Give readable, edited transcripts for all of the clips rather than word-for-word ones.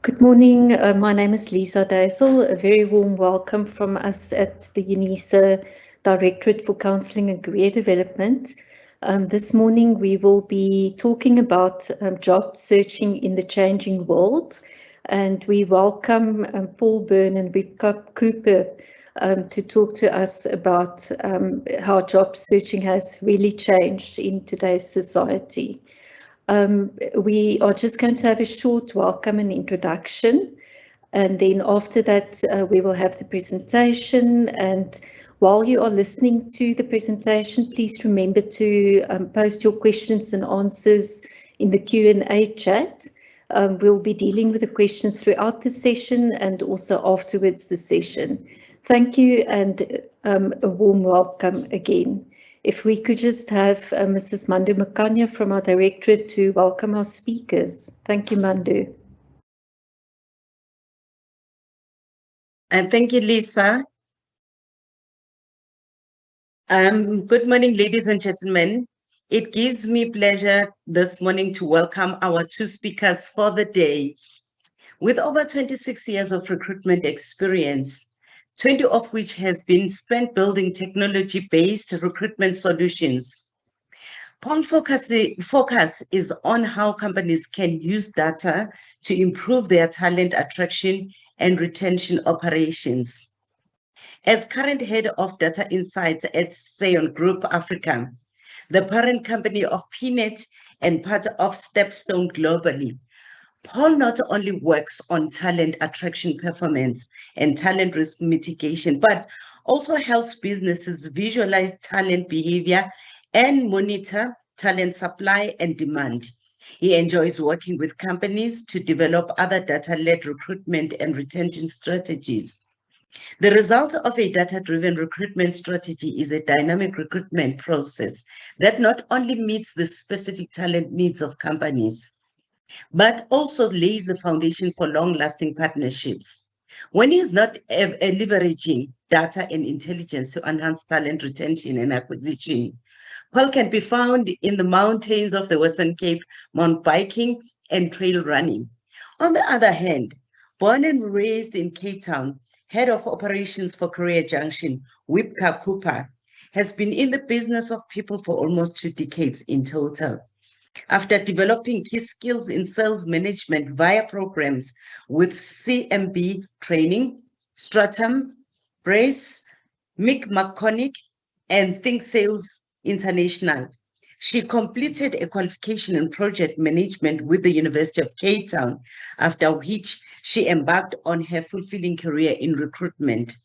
Good morning. My name is Lisa Daisel. A very warm welcome from us at the UNISA Directorate for Counselling and Career Development. This morning we will be talking about job searching in the changing world, and we welcome Paul Byrne and Wiebka to talk to us about how job searching has really changed in today's society. We are just going to have a short welcome and introduction, and then after that we will have the presentation. And while you are listening to the presentation, please remember to post your questions and answers in the Q&A chat. We'll be dealing with the questions throughout the session and also afterwards the session. Thank you, and a warm welcome again. If we could just have Mrs. Mandu Makanya from our directorate to welcome our speakers. Thank you, Mandu. And thank you, Lisa. Good morning, ladies and gentlemen. It gives me pleasure this morning to welcome our two speakers for the day. With over 26 years of recruitment experience, 20 of which has been spent building technology-based recruitment solutions, Paul's focus is on how companies can use data to improve their talent attraction and retention operations. As current head of data insights at Saongroup Africa, the parent company of PNet and part of Stepstone globally, Paul not only works on talent attraction performance and talent risk mitigation, but also helps businesses visualize talent behavior and monitor talent supply and demand. He enjoys working with companies to develop other data-led recruitment and retention strategies. The result of a data-driven recruitment strategy is a dynamic recruitment process that not only meets the specific talent needs of companies, but also lays the foundation for long-lasting partnerships. When he is not leveraging data and intelligence to enhance talent retention and acquisition, Paul can be found in the mountains of the Western Cape, mountain biking and trail running. On the other hand, born and raised in Cape Town, head of operations for CareerJunction, Wiebka, has been in the business of people for almost 2 decades in total. After developing key skills in sales management via programs with CMB Training, Stratum, Brace, Mick McConaughey, and Think Sales International, she completed a qualification in project management with the University of Cape Town, after which she embarked on her fulfilling career in recruitment.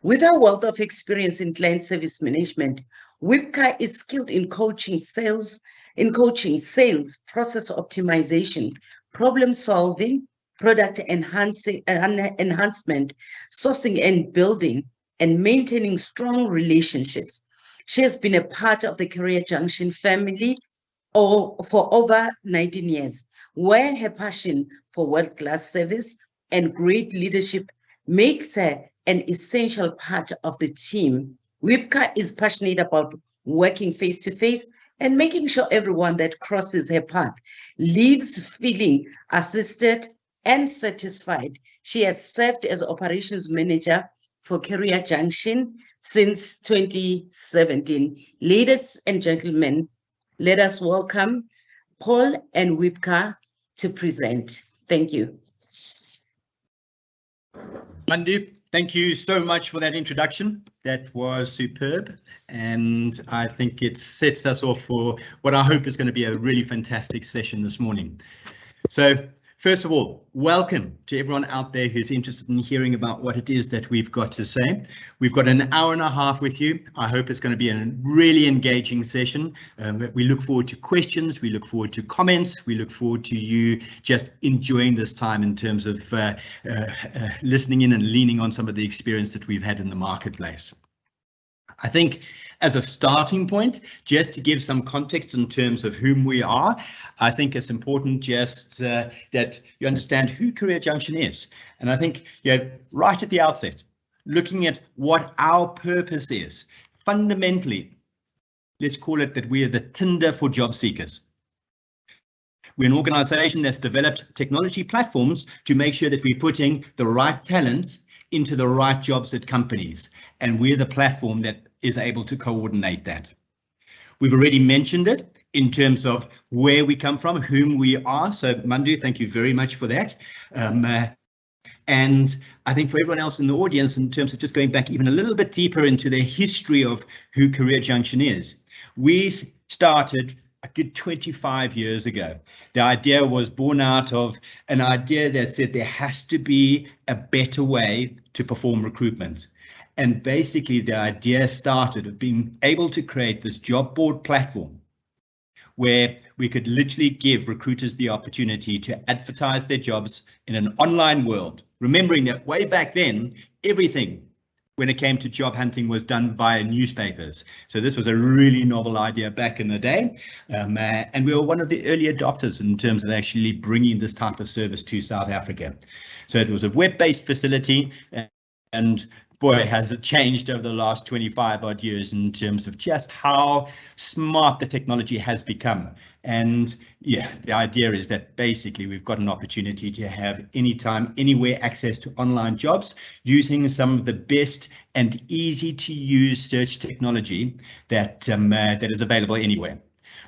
With her wealth of experience in client service management, Wiebka is skilled in coaching sales, process optimization, problem solving, product enhancement, sourcing and building, and maintaining strong relationships. She has been a part of the CareerJunction family for over 19 years, where her passion for world-class service and great leadership makes her an essential part of the team. Wiebka is passionate about working face-to-face and making sure everyone that crosses her path leaves feeling assisted and satisfied. She has served as operations manager for CareerJunction since 2017. Ladies and gentlemen, let us welcome Paul and Wiebka to present. Thank you. Mandu, thank you so much for that introduction. That was superb, and I think it sets us off for what I hope is going to be a really fantastic session this morning. So, first of all, welcome to everyone out there who's interested in hearing about what it is that we've got to say. We've got an hour and a half with you. I hope it's going to be a really engaging session. We look forward to questions. We look forward to comments. We look forward to you just enjoying this time in terms of listening in and leaning on some of the experience that we've had in the marketplace. I think as a starting point, just to give some context in terms of whom we are, I think it's important just that you understand who CareerJunction is. And I think, right at the outset, looking at what our purpose is, fundamentally, let's call it that we are the Tinder for job seekers. We're an organization that's developed technology platforms to make sure that we're putting the right talent into the right jobs at companies. And we're the platform that is able to coordinate that. We've already mentioned it in terms of where we come from, whom we are. So Mandu, thank you very much for that. And I think for everyone else in the audience, in terms of just going back even a little bit deeper into the history of who CareerJunction is, we started a good 25 years ago. The idea was born out of an idea that said there has to be a better way to perform recruitment. And basically the idea started of being able to create this job board platform where we could literally give recruiters the opportunity to advertise their jobs in an online world, remembering that way back then, everything when it came to job hunting was done via newspapers. So this was a really novel idea back in the day. And we were one of the early adopters in terms of actually bringing this type of service to South Africa. So it was a web-based facility, and boy, has it changed over the last 25 odd years in terms of just how smart the technology has become. And yeah, the idea is that basically we've got an opportunity to have anytime, anywhere access to online jobs using some of the best and easy to use search technology that, that is available anywhere.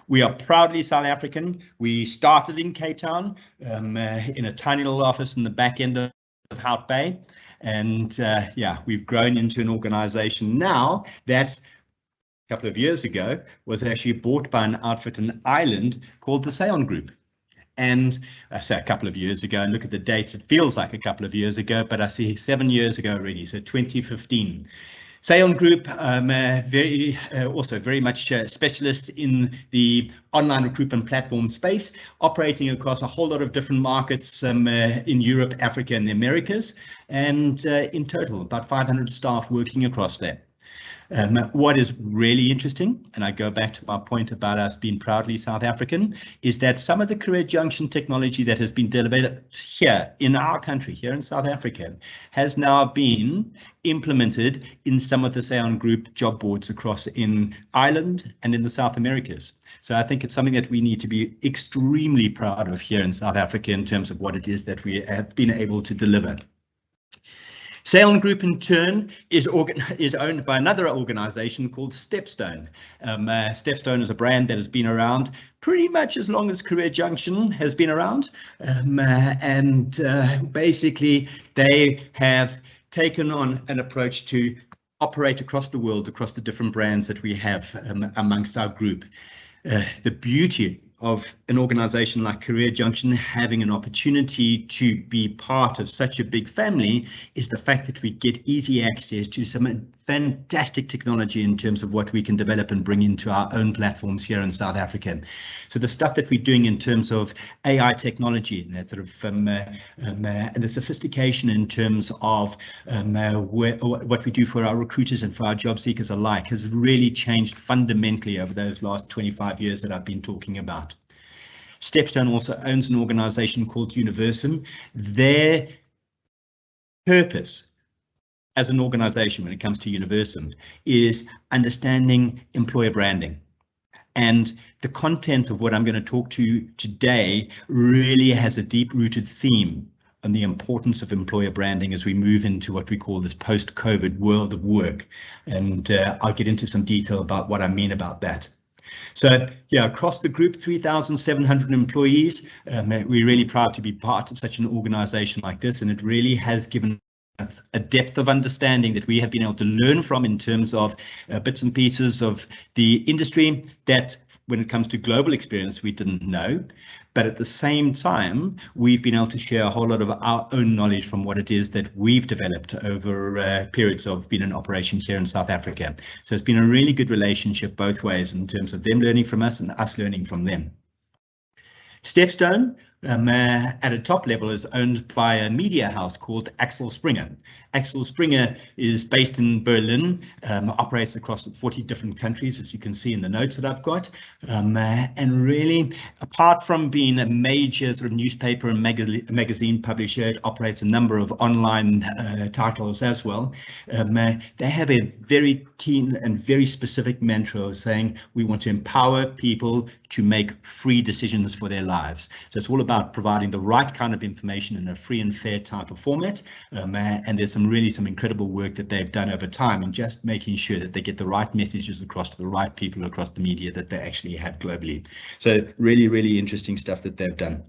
We are proudly South African. We started in Cape Town in a tiny little office in the back end of Hout Bay. And yeah, we've grown into an organization now that a couple of years ago was actually bought by an outfit in Ireland called the Saongroup. And I say a couple of years ago, and look at the dates, it feels like a couple of years ago, but I see 7 years ago already, so 2015. Saongroup, also very much specialists in the online recruitment platform space, operating across a whole lot of different markets in Europe, Africa, and the Americas, and in total, about 500 staff working across there. What is really interesting, and I go back to my point about us being proudly South African, is that some of the CareerJunction technology that has been developed here in our country, here in South Africa, has now been implemented in some of the Saongroup job boards across in Ireland and in the South Americas. So I think it's something that we need to be extremely proud of here in South Africa in terms of what it is that we have been able to deliver. Saongroup in turn is owned by another organization called Stepstone. Stepstone is a brand that has been around pretty much as long as CareerJunction has been around. Basically they have taken on an approach to operate across the world, across the different brands that we have amongst our group. The beauty of an organization like CareerJunction having an opportunity to be part of such a big family is the fact that we get easy access to some fantastic technology in terms of what we can develop and bring into our own platforms here in South Africa. So the stuff that we're doing in terms of AI technology and that sort of and the sophistication in terms of what we do for our recruiters and for our job seekers alike has really changed fundamentally over those last 25 years that I've been talking about. Stepstone also owns an organization called Universum. Their purpose as an organization when it comes to Universum is understanding employer branding. And the content of what I'm going to talk to today really has a deep-rooted theme on the importance of employer branding as we move into what we call this post-COVID world of work. And I'll get into some detail about what I mean about that. So yeah, across the group, 3,700 employees. We're really proud to be part of such an organization like this, and it really has given a depth of understanding that we have been able to learn from in terms of bits and pieces of the industry that when it comes to global experience we didn't know, but at the same time we've been able to share a whole lot of our own knowledge from what it is that we've developed over periods of being in operation here in South Africa. So it's been a really good relationship both ways in terms of them learning from us and us learning from them. Stepstone at a top level is owned by a media house called Axel Springer. Axel Springer is based in Berlin, operates across 40 different countries, as you can see in the notes that I've got. And really, apart from being a major sort of newspaper and magazine publisher, it operates a number of online titles as well. They have a very keen and very specific mantra of saying we want to empower people to make free decisions for their lives. So it's all about providing the right kind of information in a free and fair type of format. And there's some incredible work that they've done over time in just making sure that they get the right messages across to the right people across the media that they actually have globally. So really interesting stuff that they've done.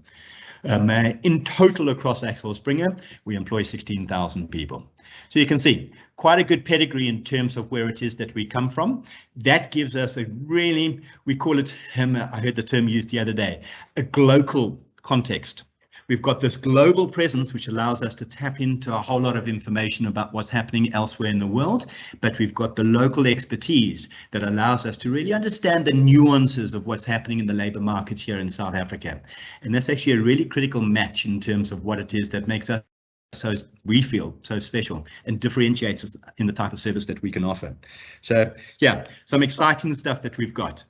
In total across Axel Springer, we employ 16,000 people. So you can see quite a good pedigree in terms of where it is that we come from. That gives us a really, we call it, I heard the term used the other day, a global context. We've got this global presence, which allows us to tap into a whole lot of information about what's happening elsewhere in the world, but we've got the local expertise that allows us to really understand the nuances of what's happening in the labour markets here in South Africa. And that's actually a really critical match in terms of what it is that makes us, so we feel so special and differentiates us in the type of service that we can offer. So yeah, some exciting stuff that we've got.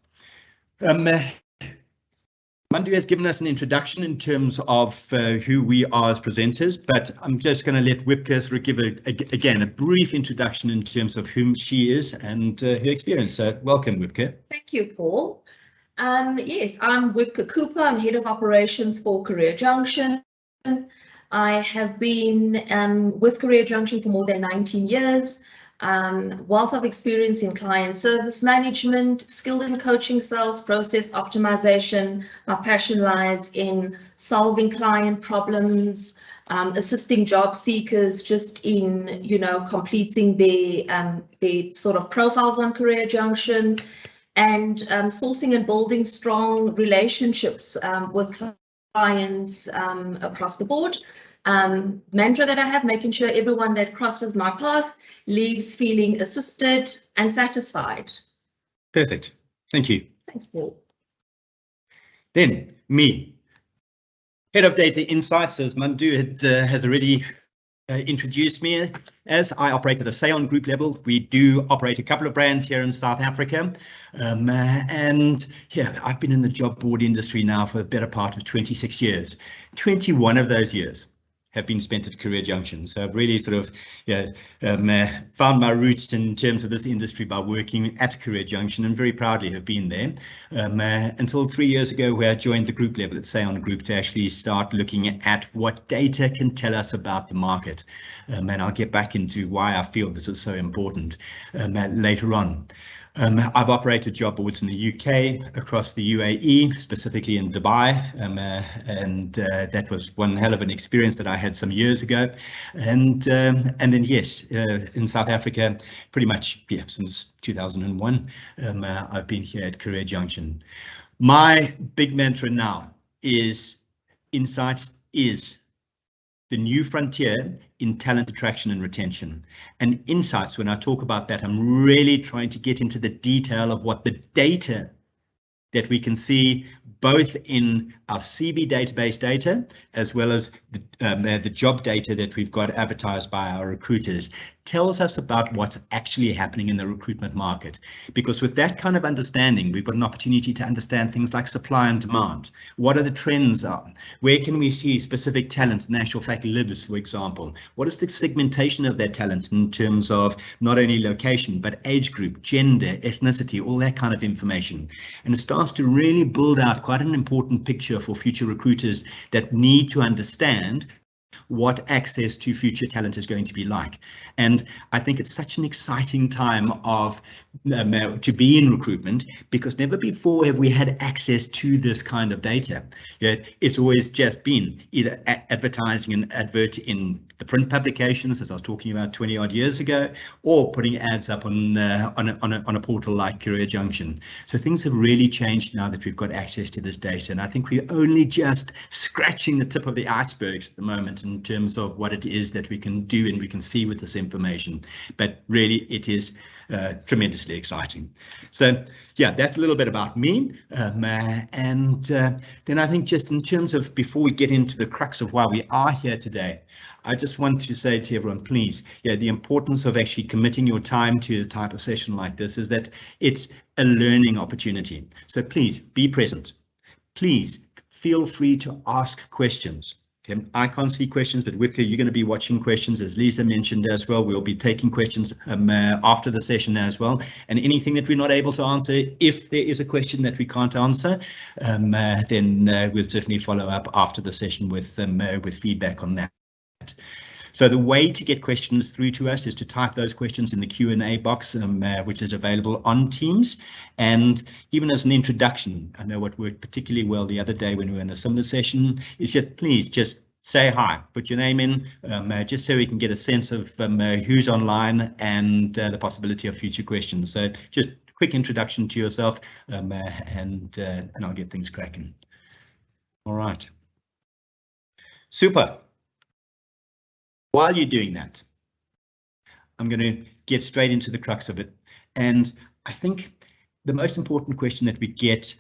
Mandu has given us an introduction in terms of who we are as presenters, but I'm just going to let Wiebka sort of give again a brief introduction in terms of whom she is and her experience. So welcome, Wiebka. Thank you, Paul. Yes, I'm Wiebka Cooper. I'm head of operations for CareerJunction. I have been with CareerJunction for more than 19 years. Wealth of experience in client service management, skilled in coaching, sales, process optimization. My passion lies in solving client problems, assisting job seekers just in, completing their sort of profiles on CareerJunction, and sourcing and building strong relationships with clients across the board. Mantra that I have, making sure everyone that crosses my path leaves feeling assisted and satisfied. Perfect. Thank you. Thanks, Paul. Then me, head of data insights, as Mandu has already introduced me as. I operate at a Saongroup level. We do operate a couple of brands here in South Africa. And yeah, I've been in the job board industry now for the better part of 26 years. 21 of those years have been spent at CareerJunction. So I've really sort of found my roots in terms of this industry by working at CareerJunction, and very proudly have been there until 3 years ago, where I joined the group level at Saongroup to actually start looking at what data can tell us about the market. And I'll get back into why I feel this is so important later on. I've operated job boards in the UK, across the UAE, specifically in Dubai, and that was one hell of an experience that I had some years ago. And then yes, in South Africa, pretty much since 2001, I've been here at CareerJunction. My big mantra now is insights is the new frontier in talent attraction and retention. And insights, when I talk about that, I'm really trying to get into the detail of what the data that we can see both in our CV database data, as well as the job data that we've got advertised by our recruiters, tells us about what's actually happening in the recruitment market. Because with that kind of understanding, we've got an opportunity to understand things like supply and demand. What are the trends are? Where can we see specific talents in actual fact lives, for example? What is the segmentation of their talent in terms of not only location, but age group, gender, ethnicity, all that kind of information. And it starts to really build out quite an important picture for future recruiters that need to understand what access to future talent is going to be like. And I think it's such an exciting time of to be in recruitment, because never before have we had access to this kind of data. It's always just been either advertising an advert in the print publications, as I was talking about 20 odd years ago, or putting ads up on a portal like CareerJunction. So things have really changed now that we've got access to this data, and I think we're only just scratching the tip of the icebergs at the moment in terms of what it is that we can do and we can see with this information. But really, it is tremendously exciting. So yeah, that's a little bit about me. And then I think just in terms of, before we get into the crux of why we are here today, I just want to say to everyone, please, the importance of actually committing your time to a type of session like this is that it's a learning opportunity. So please be present. Please feel free to ask questions. Okay, I can't see questions, but Wiebka, you're going to be watching questions, as Lisa mentioned as well. We'll be taking questions after the session as well. And anything that we're not able to answer, if there is a question that we can't answer, then we'll certainly follow up after the session with feedback on that. So the way to get questions through to us is to type those questions in the Q&A box, which is available on Teams. And even as an introduction, I know what worked particularly well the other day when we were in a similar session is please just say hi, put your name in, just so we can get a sense of who's online and the possibility of future questions. So just a quick introduction to yourself, and I'll get things cracking. All right. Super. While you're doing that, I'm going to get straight into the crux of it. And I think the most important question that we get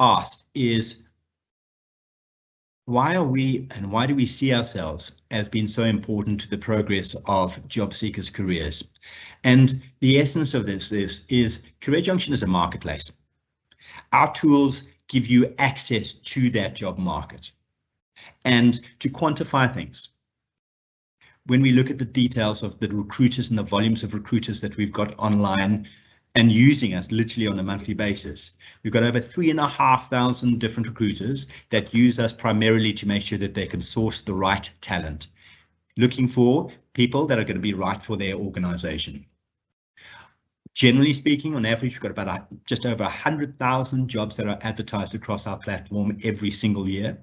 asked is, why are we, and why do we see ourselves as being so important to the progress of job seekers' careers? And the essence of this is CareerJunction is a marketplace. Our tools give you access to that job market and to quantify things. When we look at the details of the recruiters and the volumes of recruiters that we've got online and using us literally on a monthly basis, we've got over 3,500 different recruiters that use us primarily to make sure that they can source the right talent, looking for people that are going to be right for their organization. Generally speaking, on average, we've got about just over 100,000 jobs that are advertised across our platform every single year.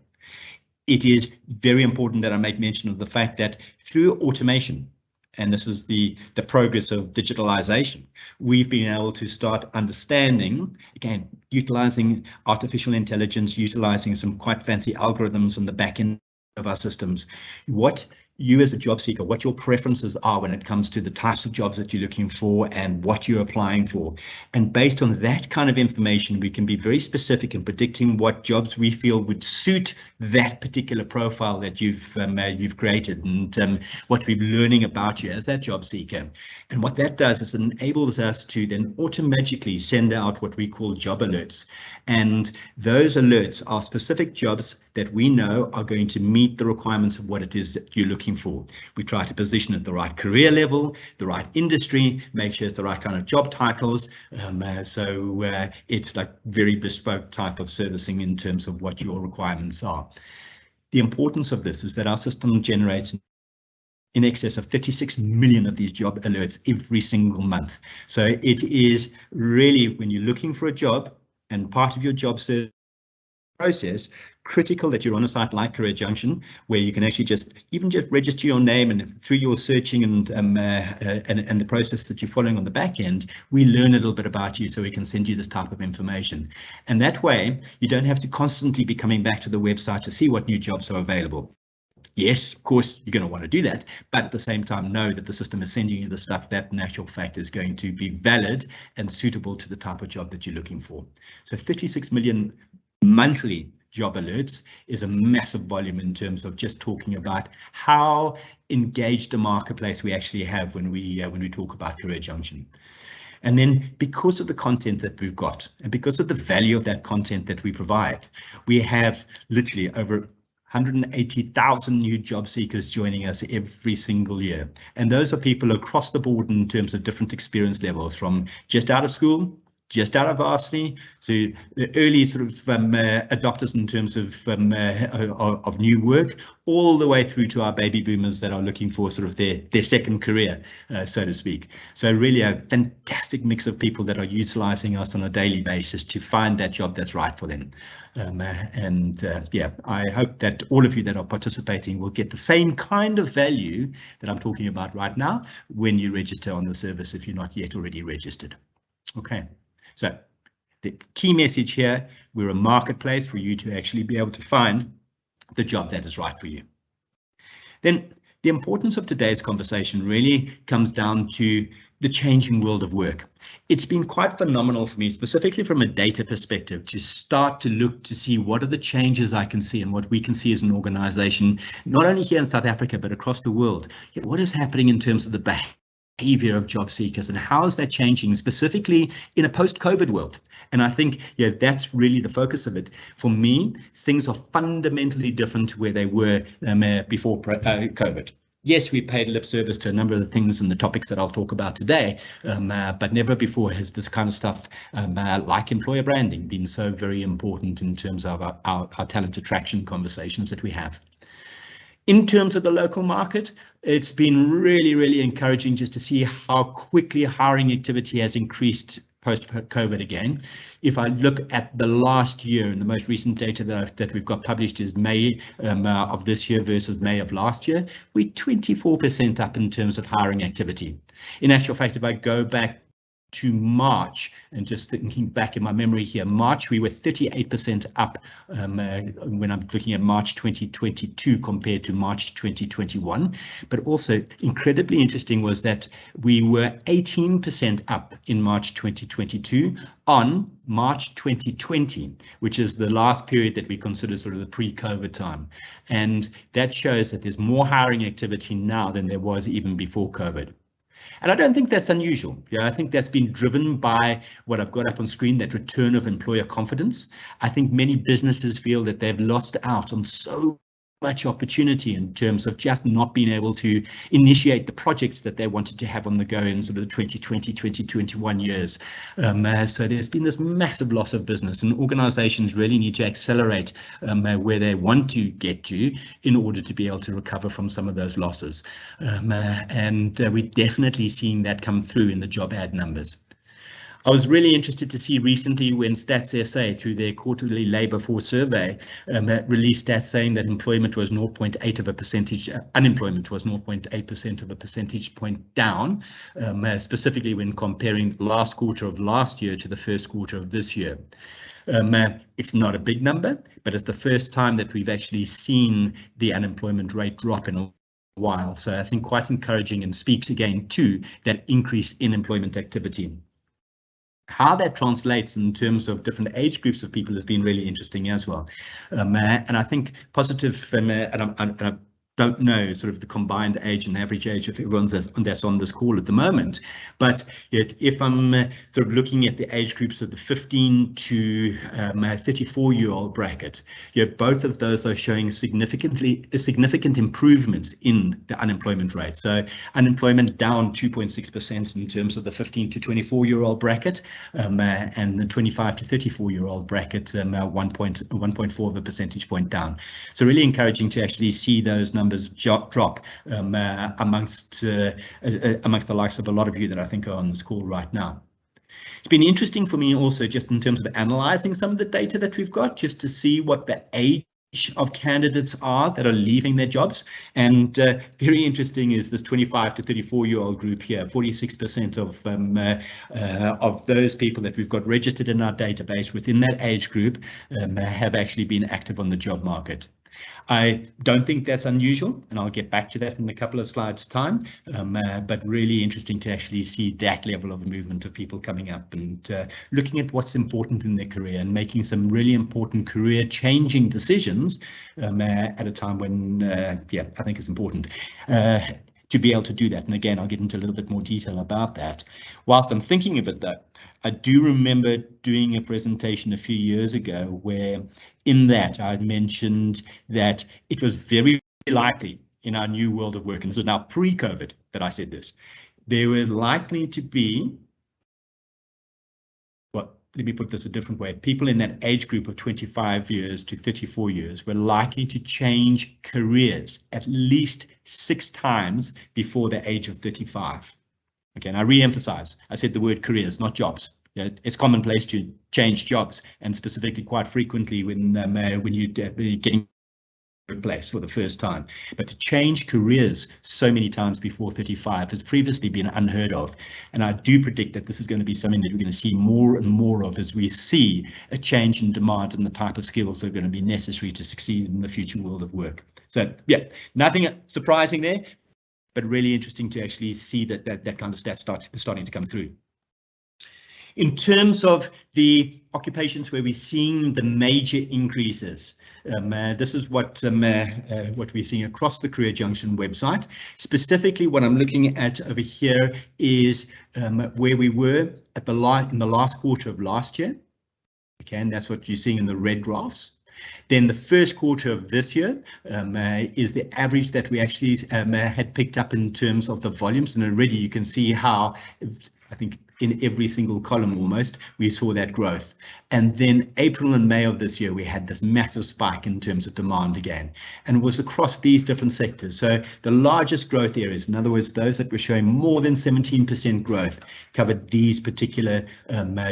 It is very important that I make mention of the fact that through automation, and this is the progress of digitalization, we've been able to start understanding, again, utilizing artificial intelligence, utilizing some quite fancy algorithms on the back end of our systems, what you as a job seeker, what your preferences are when it comes to the types of jobs that you're looking for and what you're applying for. And based on that kind of information, we can be very specific in predicting what jobs we feel would suit that particular profile that you've created, and what we're learning about you as that job seeker. And what that does is it enables us to then automatically send out what we call job alerts. And those alerts are specific jobs that we know are going to meet the requirements of what it is that you're looking for. We try to position at the right career level, the right industry, make sure it's the right kind of job titles. So it's like very bespoke type of servicing in terms of what your requirements are. The importance of this is that our system generates in excess of 36 million of these job alerts every single month. So it is really, when you're looking for a job and part of your job search process, critical that you're on a site like CareerJunction, where you can actually just register your name, and through your searching and the process that you're following on the back end, we learn a little bit about you so we can send you this type of information. And that way, you don't have to constantly be coming back to the website to see what new jobs are available. Yes, of course, you're going to want to do that, but at the same time, know that the system is sending you the stuff that in actual fact is going to be valid and suitable to the type of job that you're looking for. So 36 million monthly job alerts is a massive volume in terms of just talking about how engaged a marketplace we actually have when we talk about CareerJunction. And then because of the content that we've got, and because of the value of that content that we provide, we have literally over 180,000 new job seekers joining us every single year. And those are people across the board in terms of different experience levels, from just out of school, just out of varsity, so the early sort of adopters in terms of new work, all the way through to our baby boomers that are looking for sort of their second career, so to speak. So really a fantastic mix of people that are utilizing us on a daily basis to find that job that's right for them. Yeah, I hope that all of you that are participating will get the same kind of value that I'm talking about right now when you register on the service, if you're not yet already registered. Okay. So the key message here, we're a marketplace for you to actually be able to find the job that is right for you. Then the importance of today's conversation really comes down to the changing world of work. It's been quite phenomenal for me, specifically from a data perspective, to start to look to see what are the changes I can see and what we can see as an organization, not only here in South Africa, but across the world. What is happening in terms of the behavior of job seekers and how is that changing, specifically in a post-COVID world? And I think, that's really the focus of it. For me, things are fundamentally different to where they were before COVID. Yes, we paid lip service to a number of the things and the topics that I'll talk about today, but never before has this kind of stuff like employer branding been so very important in terms of our talent attraction conversations that we have. In terms of the local market, it's been really, really encouraging just to see how quickly hiring activity has increased post-COVID again. If I look at the last year, and the most recent data that we've got published is May of this year versus May of last year, we're 24% up in terms of hiring activity. In actual fact, if I go back to March, and just thinking back in my memory here, March we were 38% up when I'm looking at March 2022 compared to March 2021. But also incredibly interesting was that we were 18% up in March 2022 on March 2020, which is the last period that we consider sort of the pre-COVID time. And that shows that there's more hiring activity now than there was even before COVID. And I don't think that's unusual. I think that's been driven by what I've got up on screen, that return of employer confidence. I think many businesses feel that they've lost out on so much opportunity in terms of just not being able to initiate the projects that they wanted to have on the go in sort of the 2020, 2021 years. So there's been this massive loss of business, and organizations really need to accelerate where they want to get to in order to be able to recover from some of those losses. And we're definitely seeing that come through in the job ad numbers. I was really interested to see recently when Stats SA, through their quarterly labour force survey, released stats saying that employment was 0.8 of a percentage, unemployment was 0.8% of a percentage point down, specifically when comparing the last quarter of last year to the first quarter of this year. It's not a big number, but it's the first time that we've actually seen the unemployment rate drop in a while. So I think quite encouraging, and speaks again to that increase in employment activity. How that translates in terms of different age groups of people has been really interesting as well. And I think positive, and I don't know sort of the combined age and average age of everyone that's on this call at the moment, but if I'm sort of looking at the age groups of the 15 to 34-year-old bracket, both of those are showing significant improvements in the unemployment rate. So unemployment down 2.6% in terms of the 15 to 24-year-old bracket, and the 25 to 34-year-old bracket 1.4 of a percentage point down. So really encouraging to actually see those numbers drop amongst the likes of a lot of you that I think are on this call right now. It's been interesting for me also just in terms of analysing some of the data that we've got, just to see what the age of candidates are that are leaving their jobs. And very interesting is this 25 to 34-year-old group here. 46% of those people that we've got registered in our database within that age group have actually been active on the job market. I don't think that's unusual, and I'll get back to that in a couple of slides' time, but really interesting to actually see that level of movement of people coming up and looking at what's important in their career and making some really important career-changing decisions at a time when, I think it's important to be able to do that. And again, I'll get into a little bit more detail about that. Whilst I'm thinking of it, though, I do remember doing a presentation a few years ago where in that I mentioned that it was very likely in our new world of work, and this is now pre-COVID that I said this, there were likely to be, well, let me put this a different way, people in that age group of 25 years to 34 years were likely to change careers at least 6 times before the age of 35. Okay, and I re-emphasize, I said the word careers, not jobs. It's commonplace to change jobs, and specifically quite frequently when you're getting a workplace for the first time. But to change careers so many times before 35 has previously been unheard of. And I do predict that this is going to be something that we're going to see more and more of as we see a change in demand and the type of skills that are going to be necessary to succeed in the future world of work. So yeah, nothing surprising there. but really interesting to actually see that kind of stats starting to come through. In terms of the occupations where we're seeing the major increases, this is what we're seeing across the CareerJunction website. Specifically, what I'm looking at over here is where we were at in the last quarter of last year. Okay, and that's what you're seeing in the red graphs. Then the first quarter of this year is the average that we actually had picked up in terms of the volumes, and already you can see how, I think, in every single column almost, we saw that growth. And then April and May of this year, we had this massive spike in terms of demand again, and it was across these different sectors. So the largest growth areas, in other words, those that were showing more than 17% growth, covered these particular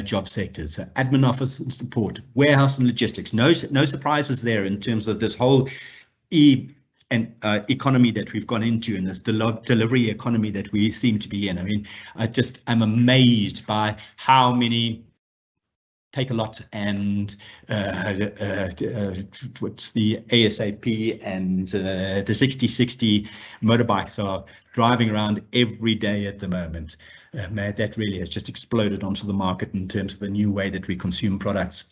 job sectors. So admin, office and support, warehouse and logistics. No surprises there in terms of this whole economy that we've gone into, and this delivery economy that we seem to be in. I mean, I'm amazed by how many Take-A-Lot and what's the ASAP and the 6060 motorbikes are driving around every day at the moment. That really has just exploded onto the market in terms of the new way that we consume products.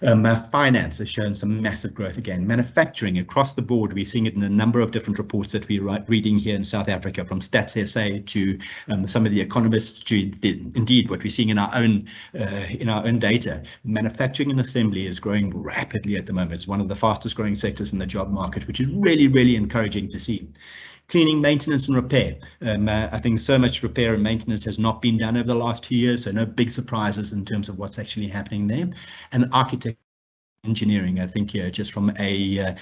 Finance has shown some massive growth again. Manufacturing across the board, we're seeing it in a number of different reports that we're reading here in South Africa, from Stats SA to some of the economists to indeed what we're seeing in our own data. Manufacturing and assembly is growing rapidly at the moment. It's one of the fastest growing sectors in the job market, which is really, really encouraging to see. Cleaning, maintenance and repair. I think so much repair and maintenance has not been done over the last 2 years, so no big surprises in terms of what's actually happening there. And architecture, engineering, I think, just from a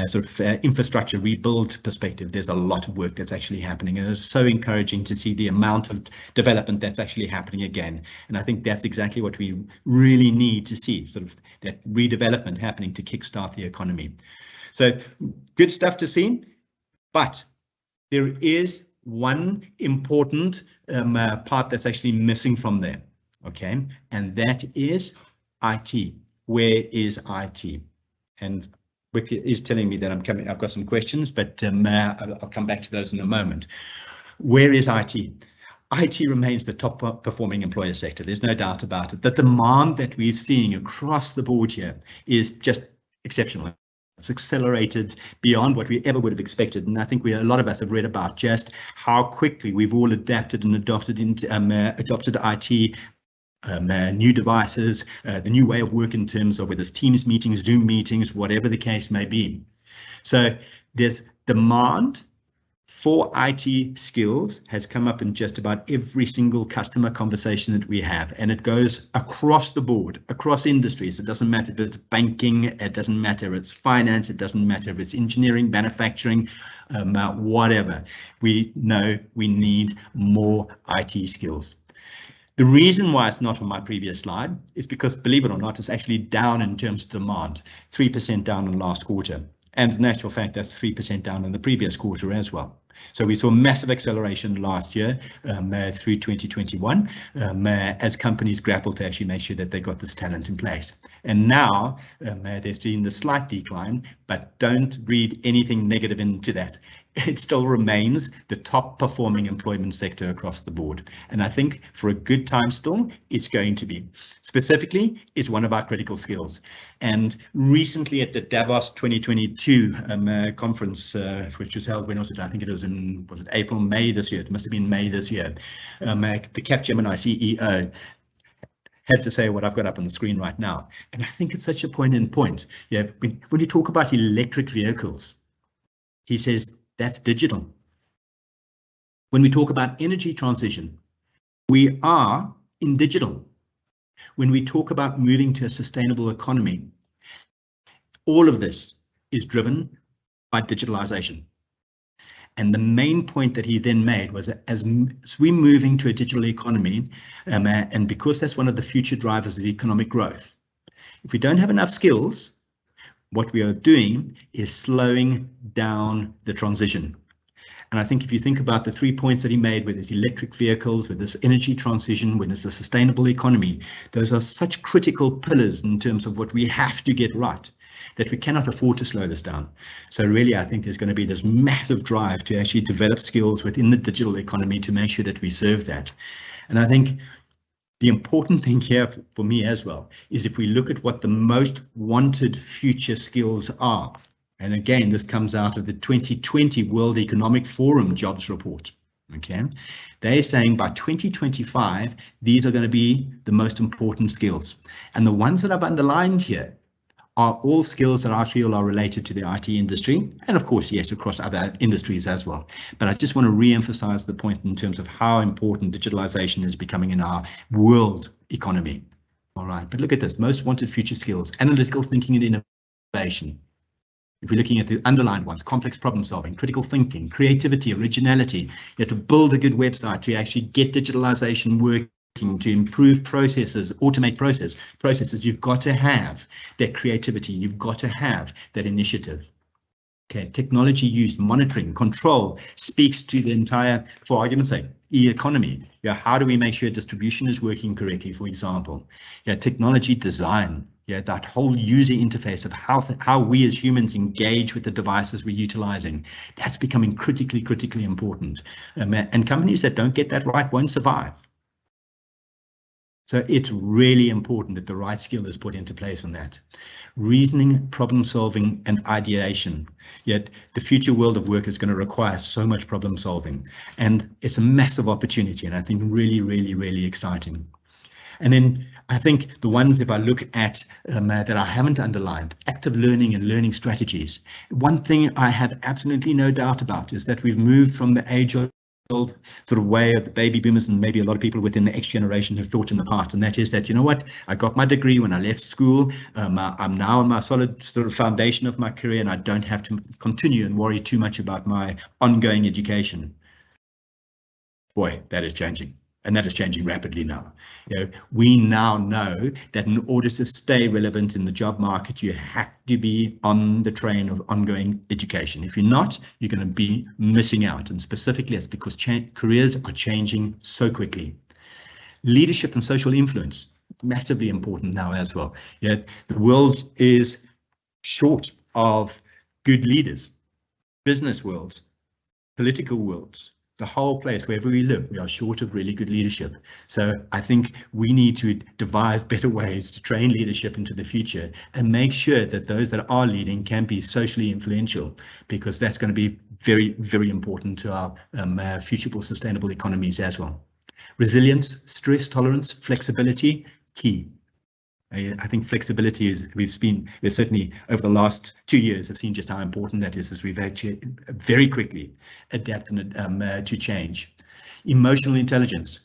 sort of infrastructure rebuild perspective, there's a lot of work that's actually happening, and it's so encouraging to see the amount of development that's actually happening again. And I think that's exactly what we really need to see, sort of that redevelopment happening to kickstart the economy. So good stuff to see, but there is one important part that's actually missing from there, okay, and that is IT. Where is IT? And Wiebka is telling me that I've got some questions, but I'll come back to those in a moment. Where is IT? IT remains the top performing employer sector. There's no doubt about it. The demand that we're seeing across the board here is just exceptional. It's accelerated beyond what we ever would have expected, and I think a lot of us have read about just how quickly we've all adapted and adopted IT, new devices, the new way of work in terms of whether it's Teams meetings, Zoom meetings, whatever the case may be. So there's demand for IT skills has come up in just about every single customer conversation that we have, and it goes across the board, across industries. It doesn't matter if it's banking, it doesn't matter if it's finance, it doesn't matter if it's engineering, manufacturing, whatever. We know we need more IT skills. The reason why it's not on my previous slide is because, believe it or not, it's actually down in terms of demand, 3% down in last quarter. And in actual fact, that's 3% down in the previous quarter as well. So we saw massive acceleration last year through 2021 as companies grappled to actually make sure that they got this talent in place. And now there's been the slight decline, but don't read anything negative into that. It still remains the top performing employment sector across the board. And I think for a good time still, it's going to be. Specifically, it's one of our critical skills. And recently at the Davos 2022 conference, which was held, when was it? I think it was it April, May this year? It must have been May this year. The Capgemini CEO had to say what I've got up on the screen right now. And I think it's such a poignant point. Yeah, when you talk about electric vehicles, he says, that's digital. When we talk about energy transition, we are in digital. When we talk about moving to a sustainable economy, all of this is driven by digitalization. And the main point that he then made was that as we're moving to a digital economy, and because that's one of the future drivers of economic growth, if we don't have enough skills, what we are doing is slowing down the transition. And I think if you think about the 3 points that he made with his electric vehicles, with this energy transition, with this a sustainable economy, those are such critical pillars in terms of what we have to get right. that we cannot afford to slow this down. So really, I think there's going to be this massive drive to actually develop skills within the digital economy to make sure that we serve that. And I think the important thing here for me as well is if we look at what the most wanted future skills are, and again, this comes out of the 2020 World Economic Forum jobs report. Okay, they're saying by 2025, these are going to be the most important skills. And the ones that I've underlined here are all skills that I feel are related to the IT industry. And of course, yes, across other industries as well. But I just want to re-emphasize the point in terms of how important digitalization is becoming in our world economy. All right, but look at this, most wanted future skills, analytical thinking and innovation. If we're looking at the underlined ones, complex problem solving, critical thinking, creativity, originality, you have to build a good website to actually get digitalization working, to improve processes, automate processes. You've got to have that creativity. You've got to have that initiative. Okay, technology use, monitoring, control speaks to the entire, for argument's sake, e-economy. Yeah, how do we make sure distribution is working correctly, for example? Yeah, technology design. Yeah, that whole user interface of how we as humans engage with the devices we're utilizing, that's becoming critically important. And companies that don't get that right won't survive. So it's really important that the right skill is put into place on that. Reasoning, problem solving, and ideation. Yet the future world of work is going to require so much problem solving. And it's a massive opportunity, and I think really exciting. And then I think the ones, if I look at that I haven't underlined, active learning and learning strategies. One thing I have absolutely no doubt about is that we've moved from the age-old sort of way of the baby boomers, and maybe a lot of people within the X generation have thought in the past, and that is that, you know what, I got my degree when I left school. I'm now on my solid sort of foundation of my career, and I don't have to continue and worry too much about my ongoing education. Boy, that is changing. And that is changing rapidly now. You know, we now know that in order to stay relevant in the job market, you have to be on the train of ongoing education. If you're not, you're going to be missing out. And specifically, it's because careers are changing so quickly. Leadership and social influence, massively important now as well. Yeah, the world is short of good leaders, business worlds, political worlds. The whole place, wherever we live, we are short of really good leadership. So I think we need to devise better ways to train leadership into the future and make sure that those that are leading can be socially influential, because that's going to be very important to our future sustainable economies as well. Resilience, stress tolerance, flexibility, key. I think flexibility is, we've certainly over the last 2 years have seen just how important that is, as we've actually very quickly adapted to change. Emotional intelligence,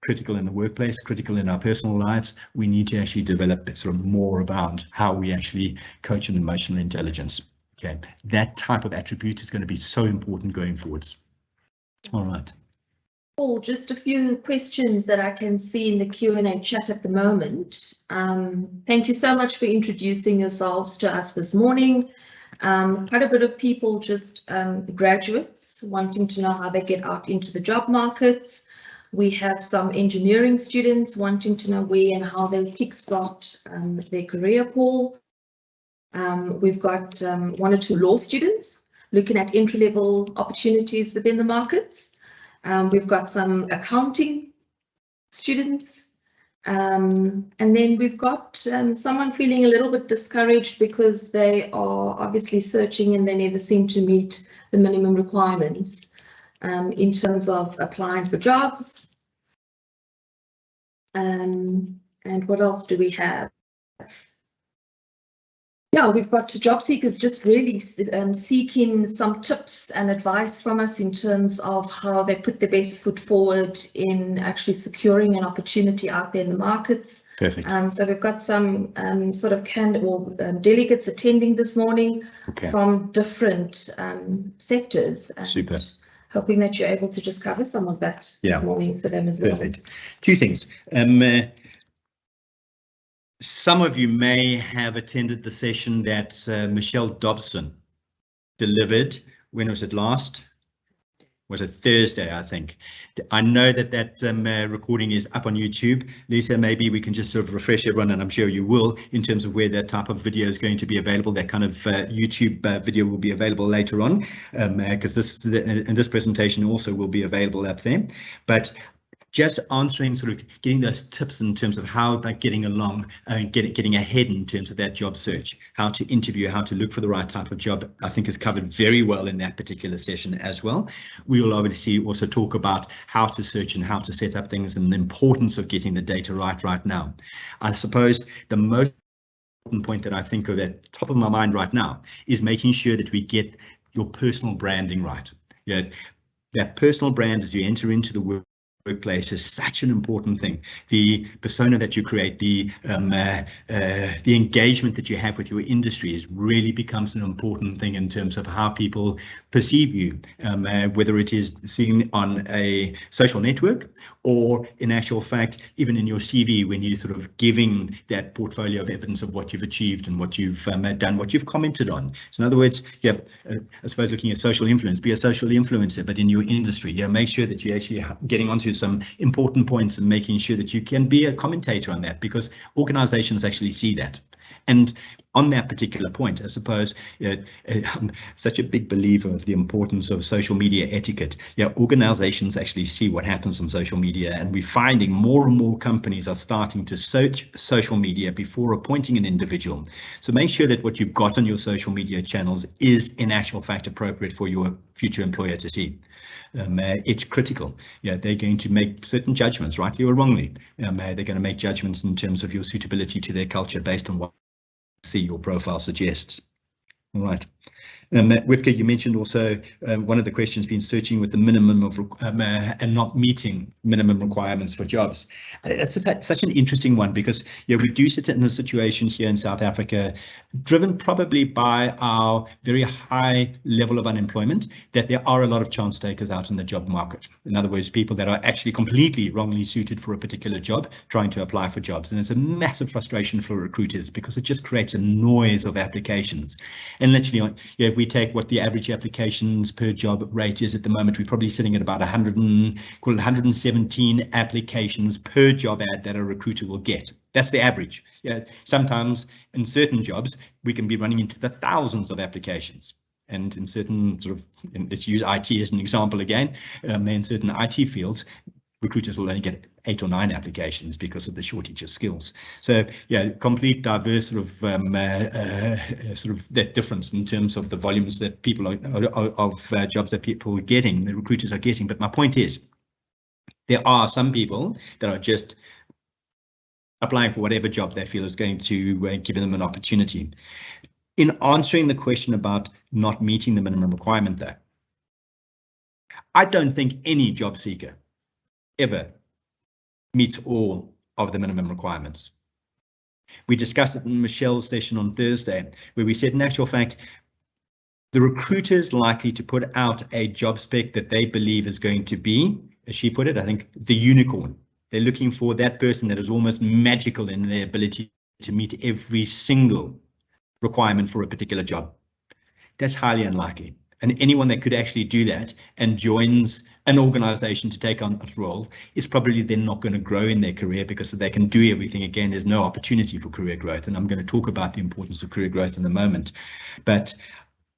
critical in the workplace, critical in our personal lives. We need to actually develop sort of more about how we actually coach an emotional intelligence. Okay, that type of attribute is going to be so important going forwards. All right. Paul, just a few questions that I can see in the Q&A chat at the moment. Thank you so much for introducing yourselves to us this morning. Quite a bit of people, just graduates, wanting to know how they get out into the job markets. We have some engineering students wanting to know where and how they kickstart their career, Paul. We've got 1 or 2 law students looking at entry-level opportunities within the markets. We've got some accounting students, and then we've got someone feeling a little bit discouraged because they are obviously searching and they never seem to meet the minimum requirements in terms of applying for jobs. And what else do we have? Yeah, we've got job seekers just really seeking some tips and advice from us in terms of how they put their best foot forward in actually securing an opportunity out there in the markets. Perfect. So we've got some sort of delegates attending this morning from different sectors. Super. Hoping that you're able to just cover some of that morning for them as well. Perfect. 2 things. Some of you may have attended the session that Michelle Dobson delivered. When was it last? was it Thursday, I think. I know that recording is up on YouTube. Lisa, maybe we can just sort of refresh everyone, and I'm sure you will, in terms of where that type of video is going to be available. That kind of YouTube video will be available later on, because this presentation also will be available up there. But just answering, sort of getting those tips in terms of how about getting along, getting ahead in terms of that job search, how to interview, how to look for the right type of job, I think is covered very well in that particular session as well. We will obviously also talk about how to search and how to set up things and the importance of getting the data right now. I suppose the most important point that I think of at the top of my mind right now is making sure that we get your personal branding right. That personal brand as you enter into the workplace is such an important thing. The persona that you create, the engagement that you have with your industry really becomes an important thing in terms of how people perceive you, whether it is seen on a social network or in actual fact, even in your CV, when you're sort of giving that portfolio of evidence of what you've achieved and what you've done, what you've commented on. So in other words, I suppose looking at social influence, be a social influencer, but in your industry, make sure that you're actually getting onto some important points and making sure that you can be a commentator on that, because organizations actually see that. And on that particular point, I suppose, I'm such a big believer of the importance of social media etiquette. Organizations actually see what happens on social media, and we're finding more and more companies are starting to search social media before appointing an individual. So make sure that what you've got on your social media channels is in actual fact appropriate for your future employer to see. It's critical. They're going to make certain judgments, rightly or wrongly. They're going to make judgments in terms of your suitability to their culture based on what see your profile suggests. All right. Wiebka, you mentioned also one of the questions being searching with the minimum of and not meeting minimum requirements for jobs. That's such an interesting one, because we do sit in a situation here in South Africa, driven probably by our very high level of unemployment, that there are a lot of chance takers out in the job market. In other words, people that are actually completely wrongly suited for a particular job, trying to apply for jobs. And it's a massive frustration for recruiters, because it just creates a noise of applications. And literally, if we take what the average applications per job rate is at the moment, we're probably sitting at about 117 applications per job ad that a recruiter will get. That's the average. Sometimes in certain jobs, we can be running into the thousands of applications. And in certain let's use IT as an example again, in certain IT fields, recruiters will only get 8 or 9 applications because of the shortage of skills. So complete diverse sort of that difference in terms of the volumes that people of jobs that people are getting, the recruiters are getting. But my point is, there are some people that are just applying for whatever job they feel is going to give them an opportunity. In answering the question about not meeting the minimum requirement, though, I don't think any job seeker ever meets all of the minimum requirements. We discussed it in Michelle's session on Thursday, where we said, in actual fact, the recruiter is likely to put out a job spec that they believe is going to be, as she put it, I think, the unicorn. They're looking for that person that is almost magical in their ability to meet every single requirement for a particular job. That's highly unlikely. And anyone that could actually do that and joins an organization to take on that role is probably then not going to grow in their career, because they can do everything again. There's no opportunity for career growth. And I'm going to talk about the importance of career growth in a moment. But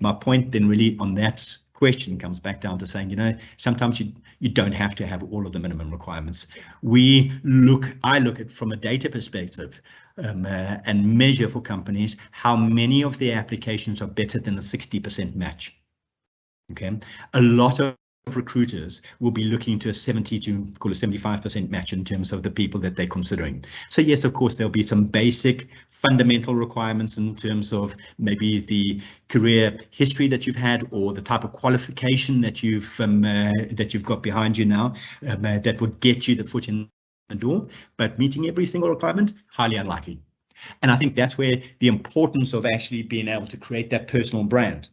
my point then really on that question comes back down to saying, sometimes you don't have to have all of the minimum requirements. I look at from a data perspective and measure for companies how many of their applications are better than the 60% match. Okay, a lot of recruiters will be looking to a 75% match in terms of the people that they're considering. So yes, of course, there'll be some basic fundamental requirements in terms of maybe the career history that you've had, or the type of qualification that you've got behind you now, that would get you the foot in the door. But meeting every single requirement, highly unlikely. And I think that's where the importance of actually being able to create that personal brand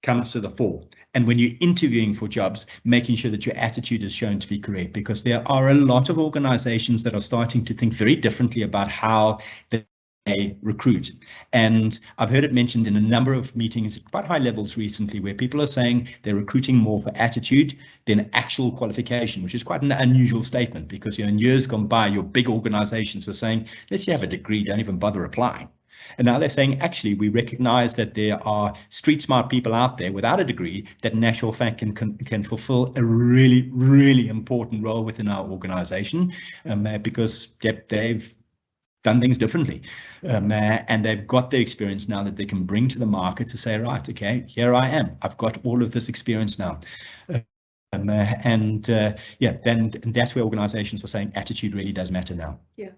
comes to the fore. And when you're interviewing for jobs, making sure that your attitude is shown to be correct, because there are a lot of organizations that are starting to think very differently about how they recruit. And I've heard it mentioned in a number of meetings at quite high levels recently, where people are saying they're recruiting more for attitude than actual qualification, which is quite an unusual statement, because in years gone by, your big organizations were saying, unless you have a degree, don't even bother applying. And now they're saying, actually, we recognize that there are street smart people out there without a degree that in actual fact can fulfill a really, really important role within our organization, because they've done things differently, and they've got their experience now that they can bring to the market to say, right, okay, here I am, I've got all of this experience now. And that's where organizations are saying attitude really does matter now. Yeah,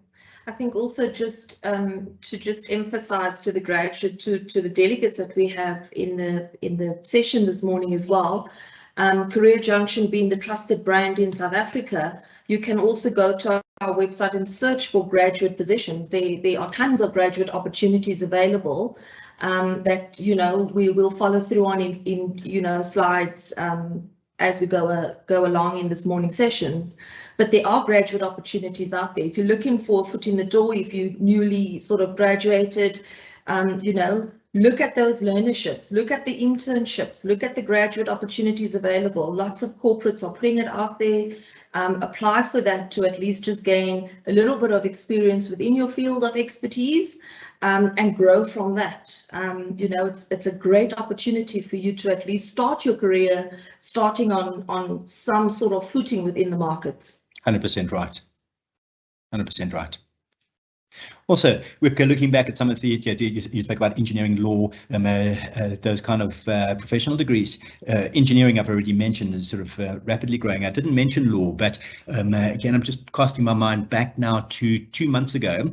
I think also just to emphasize to the graduate, to the delegates that we have in the session this morning as well, CareerJunction being the trusted brand in South Africa, you can also go to our website and search for graduate positions. There are tons of graduate opportunities available that we will follow through on in slides as we go along in this morning sessions. But there are graduate opportunities out there. If you're looking for a foot in the door, if you newly sort of graduated, look at those learnerships, look at the internships, look at the graduate opportunities available. Lots of corporates are putting it out there. Apply for that to at least just gain a little bit of experience within your field of expertise, and grow from that. It's a great opportunity for you to at least start your career starting on some sort of footing within the markets. 100% right. 100% right. Also, Wiebka, looking back at some of the, you spoke about engineering, law, those kind of professional degrees. Engineering, I've already mentioned, is sort of rapidly growing. I didn't mention law, but again, I'm just casting my mind back now to 2 months ago.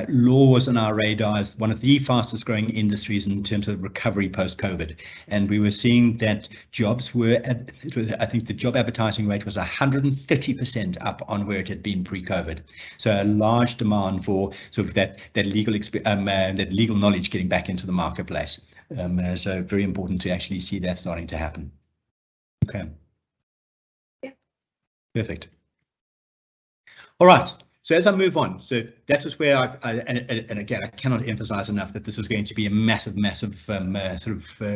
Law was on our radar as one of the fastest growing industries in terms of recovery post-COVID. And we were seeing that jobs were, I think the job advertising rate was 130% up on where it had been pre-COVID. So a large demand for sort of that legal knowledge getting back into the marketplace. So very important to actually see that starting to happen. Okay. Yeah. Perfect. All right. So as I move on, so that was where and again, I cannot emphasize enough that this is going to be a massive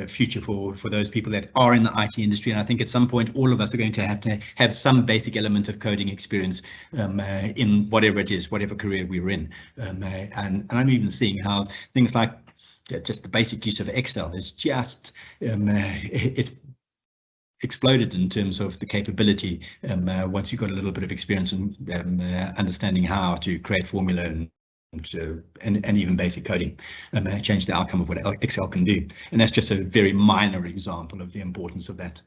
future for those people that are in the IT industry. And I think at some point, all of us are going to have some basic element of coding experience in whatever it is, whatever career we're in. And I'm even seeing how things like just the basic use of Excel is just, it's exploded in terms of the capability once you've got a little bit of experience in understanding how to create formula and even basic coding, change the outcome of what Excel can do. And that's just a very minor example of the importance of that.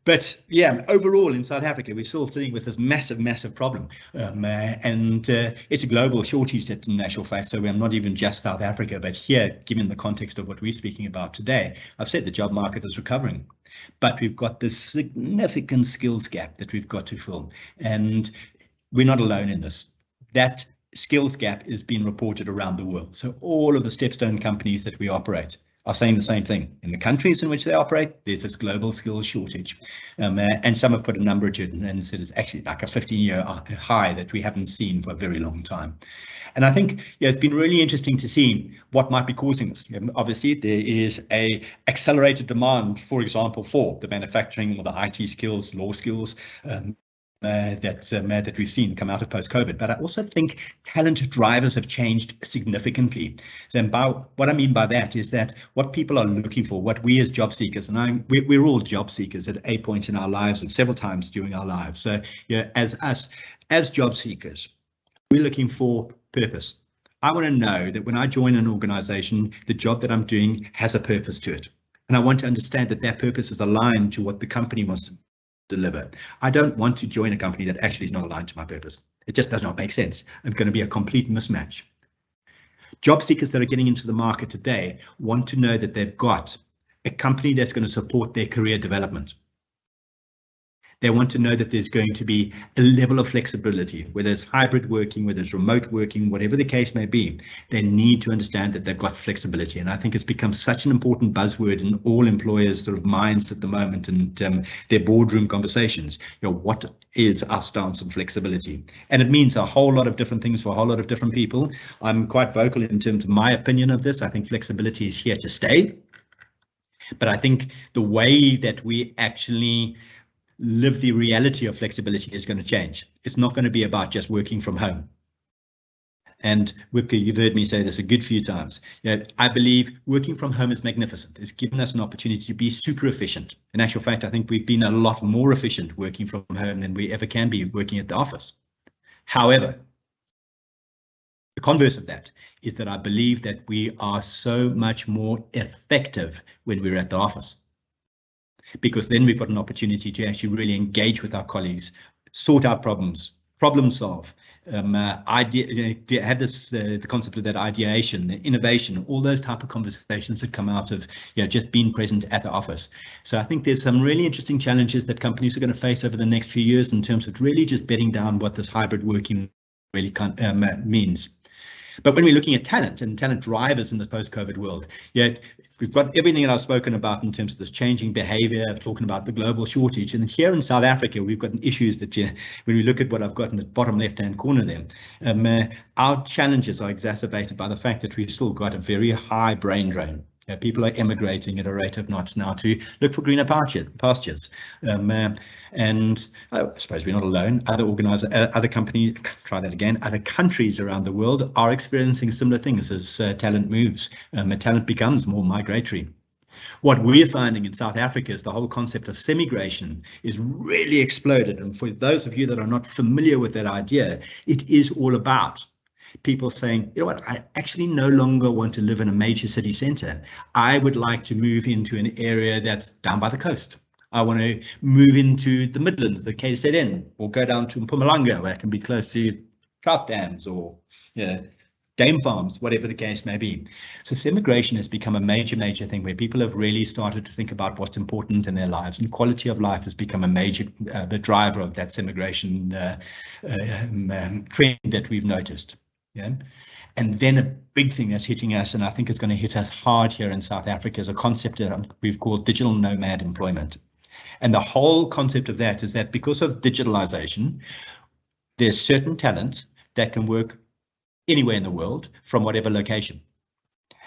But yeah, overall in South Africa, we're still dealing with this massive problem. And it's a global shortage in actual fact. So we're not even just South Africa, but here, given the context of what we're speaking about today, I've said the job market is recovering, but we've got this significant skills gap that we've got to fill. And we're not alone in this. That skills gap is being reported around the world. So all of the stepstone companies that we operate are saying the same thing. In the countries in which they operate, there's this global skills shortage. And some have put a number to it and said it's actually like a 15-year high that we haven't seen for a very long time. And I think it's been really interesting to see what might be causing this. Obviously, there is a accelerated demand, for example, for the manufacturing or the IT skills, law skills, that we've seen come out of post-COVID. But I also think talent drivers have changed significantly. So what I mean by that is that what people are looking for, what we as job seekers, and we're all job seekers at a point in our lives and several times during our lives. So as job seekers, we're looking for purpose. I want to know that when I join an organization, the job that I'm doing has a purpose to it. And I want to understand that that purpose is aligned to what the company wants to deliver. I don't want to join a company that actually is not aligned to my purpose. It just does not make sense. It's going to be a complete mismatch. Job seekers that are getting into the market today want to know that they've got a company that's going to support their career development. They want to know that there's going to be a level of flexibility, whether it's hybrid working, whether it's remote working, whatever the case may be. They need to understand that they've got flexibility. And I think it's become such an important buzzword in all employers' sort of minds at the moment, and their boardroom conversations. What is our stance on flexibility? And it means a whole lot of different things for a whole lot of different people. I'm quite vocal in terms of my opinion of this. I think flexibility is here to stay. But I think the way that we actually live the reality of flexibility is going to change. It's not going to be about just working from home. And Wiebka, you've heard me say this a good few times. I believe working from home is magnificent. It's given us an opportunity to be super efficient. In actual fact, I think we've been a lot more efficient working from home than we ever can be working at the office. However, the converse of that is that I believe that we are so much more effective when we're at the office, because then we've got an opportunity to actually really engage with our colleagues, sort out problems, problem solve, have this the concept of that ideation, the innovation, all those type of conversations that come out of just being present at the office. So I think there's some really interesting challenges that companies are going to face over the next few years in terms of really just bedding down what this hybrid working really means. But when we're looking at talent and talent drivers in this post-COVID world, we've got everything that I've spoken about in terms of this changing behaviour, talking about the global shortage. And here in South Africa, we've got issues that when we look at what I've got in the bottom left-hand corner there, our challenges are exacerbated by the fact that we've still got a very high brain drain. People are emigrating at a rate of knots now to look for greener pastures. And I suppose we're not alone. Other companies, try that again, other countries around the world are experiencing similar things as talent moves. Talent becomes more migratory. What we're finding in South Africa is the whole concept of semigration is really exploded. And for those of you that are not familiar with that idea, it is all about people saying, you know what, I actually no longer want to live in a major city centre. I would like to move into an area that's down by the coast. I want to move into the Midlands, the KZN, or go down to Mpumalanga, where I can be close to trout dams or game farms, whatever the case may be. So semigration has become a major thing where people have really started to think about what's important in their lives, and quality of life has become a major the driver of that semigration trend that we've noticed. And then a big thing that's hitting us, and I think it's going to hit us hard here in South Africa, is a concept that we've called digital nomad employment. And the whole concept of that is that because of digitalization, there's certain talent that can work anywhere in the world from whatever location.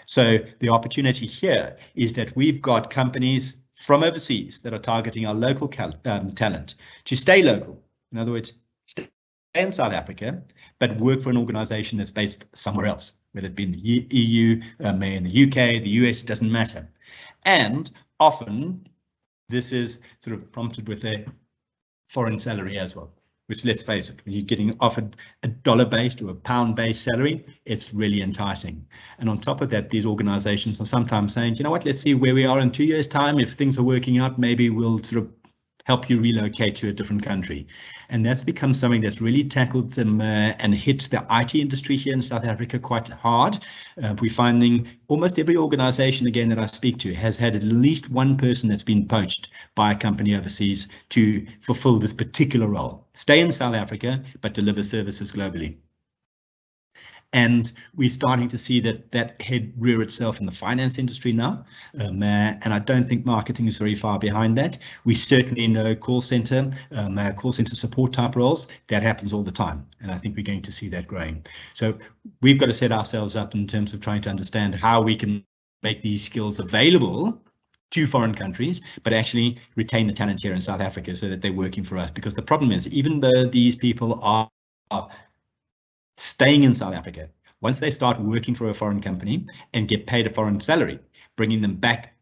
So the opportunity here is that we've got companies from overseas that are targeting our local talent to stay local. In other words, stay in South Africa, but work for an organization that's based somewhere else, whether it be in the EU, in the UK, the US, doesn't matter. And often this is sort of prompted with a foreign salary as well, which, let's face it, when you're getting offered a dollar-based or a pound-based salary, it's really enticing. And on top of that, these organizations are sometimes saying, you know what, let's see where we are in 2 years' time. If things are working out, maybe we'll sort of help you relocate to a different country. And that's become something that's really tackled them and hit the IT industry here in South Africa quite hard. We're finding almost every organization, again, that I speak to has had at least one person that's been poached by a company overseas to fulfill this particular role. Stay in South Africa, but deliver services globally. And we're starting to see that head rear itself in the finance industry now. And I don't think marketing is very far behind that. We certainly know call center support type roles. That happens all the time. And I think we're going to see that growing. So we've got to set ourselves up in terms of trying to understand how we can make these skills available to foreign countries, but actually retain the talent here in South Africa so that they're working for us. Because the problem is, even though these people are staying in South Africa, once they start working for a foreign company and get paid a foreign salary, bringing them back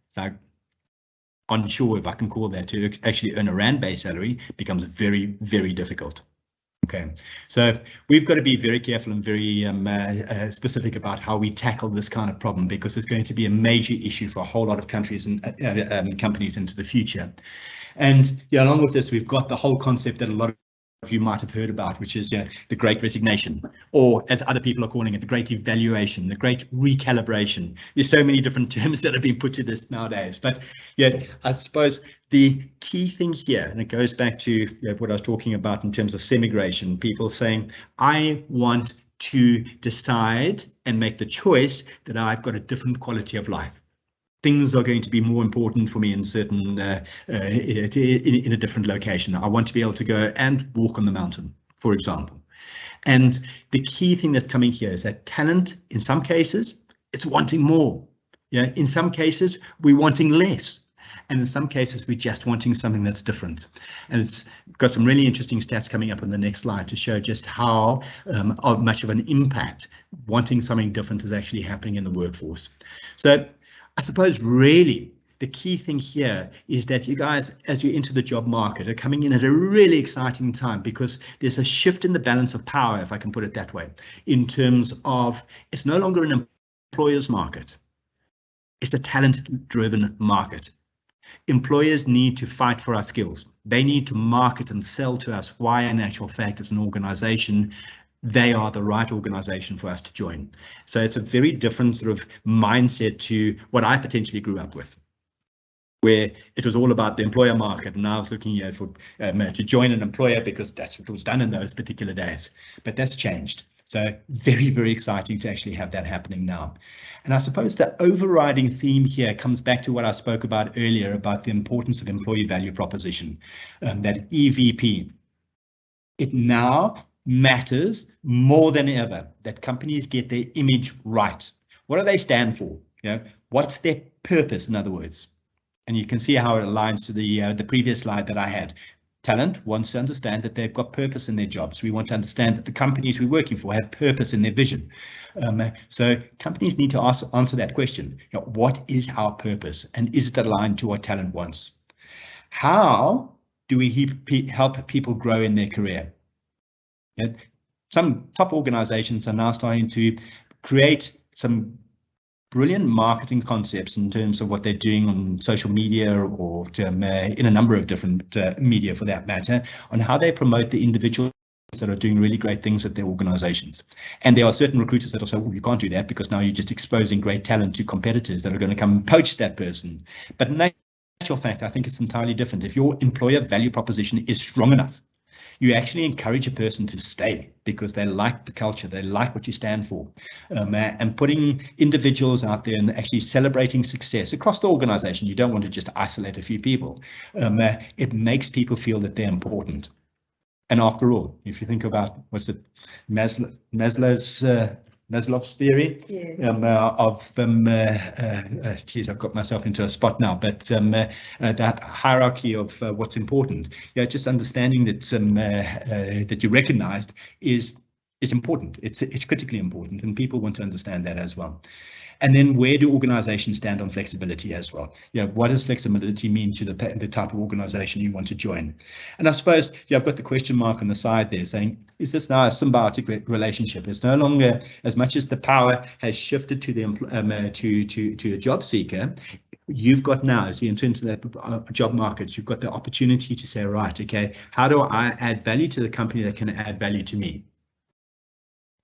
onshore, if I can call that, to actually earn a rand-based salary becomes very, very difficult. Okay, so we've got to be very careful and very specific about how we tackle this kind of problem, because it's going to be a major issue for a whole lot of countries and companies into the future. And along with this, we've got the whole concept that a lot of you might have heard about, which is the Great Resignation, or as other people are calling it, the Great Evaluation, the Great Recalibration. There's so many different terms that have been put to this nowadays. But yeah, I suppose the key thing here, and it goes back to what I was talking about in terms of semigration, people saying, I want to decide and make the choice that I've got a different quality of life. Things are going to be more important for me in certain in a different location. I want to be able to go and walk on the mountain, for example. And the key thing that's coming here is that talent, in some cases, it's wanting more. Yeah, in some cases, we're wanting less. And in some cases, we're just wanting something that's different. And it's got some really interesting stats coming up on the next slide to show just how much of an impact wanting something different is actually happening in the workforce. So I suppose really the key thing here is that you guys, as you enter the job market, are coming in at a really exciting time, because there's a shift in the balance of power, if I can put it that way, in terms of it's no longer an employer's market. It's a talent-driven market. Employers need to fight for our skills. They need to market and sell to us why, in actual fact, as an organization, they are the right organization for us to join. So it's a very different sort of mindset to what I potentially grew up with, where it was all about the employer market, and I was looking for to join an employer because that's what was done in those particular days. But that's changed. So very, very exciting to actually have that happening now. And I suppose the overriding theme here comes back to what I spoke about earlier about the importance of employee value proposition, that EVP. It now matters more than ever that companies get their image right. What do they stand for? What's their purpose, in other words? And you can see how it aligns to the previous slide that I had. Talent wants to understand that they've got purpose in their jobs. We want to understand that the companies we're working for have purpose in their vision. So companies need to answer that question. What is our purpose, and is it aligned to what talent wants? How do we help people grow in their career? Some top organizations are now starting to create some brilliant marketing concepts in terms of what they're doing on social media or in a number of different media, for that matter, on how they promote the individuals that are doing really great things at their organizations. And there are certain recruiters that will say, well, you can't do that because now you're just exposing great talent to competitors that are going to come and poach that person. But in actual fact, I think it's entirely different. If your employer value proposition is strong enough, you actually encourage a person to stay because they like the culture, they like what you stand for. And putting individuals out there and actually celebrating success across the organization, you don't want to just isolate a few people. It makes people feel that they're important. And after all, if you think about, what's it, Maslow's theory, geez, I've got myself into a spot now, but that hierarchy of what's important, just understanding that that you recognized is important. It's critically important, and people want to understand that as well. And then where do organizations stand on flexibility as well? What does flexibility mean to the type of organization you want to join? And I suppose I've got the question mark on the side there saying, is this now a symbiotic relationship? It's no longer, as much as the power has shifted to the to a job seeker, you've got now, as you enter into that job market, you've got the opportunity to say, right, okay, how do I add value to the company that can add value to me?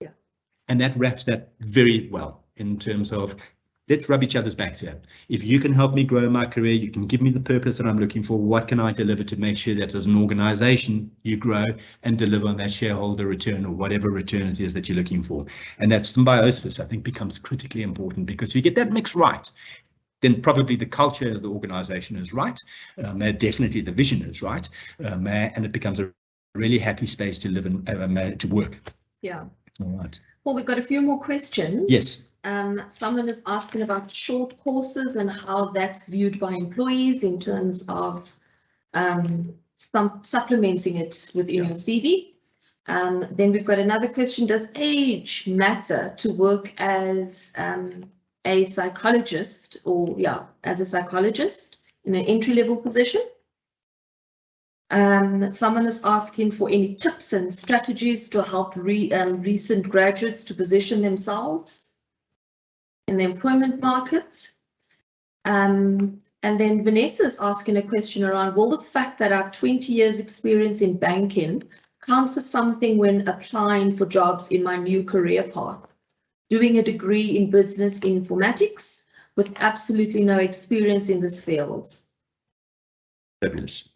Yeah. And that wraps that very well in terms of, let's rub each other's backs here. If you can help me grow my career, you can give me the purpose that I'm looking for. What can I deliver to make sure that as an organization, you grow and deliver on that shareholder return or whatever return it is that you're looking for? And that symbiosis, I think, becomes critically important, because if you get that mix right, then probably the culture of the organization is right. Definitely the vision is right. And it becomes a really happy space to live and to work. Yeah. All right. Well, we've got a few more questions. Yes. Someone is asking about short courses and how that's viewed by employees in terms of supplementing it within your CV. Then we've got another question: does age matter to work as a psychologist, or as a psychologist in an entry-level position? Someone is asking for any tips and strategies to help recent graduates to position themselves in the employment market. And then Vanessa is asking a question around, will the fact that I have 20 years experience in banking count for something when applying for jobs in my new career path. Doing a degree in business informatics with absolutely no experience in this field. Fabulous.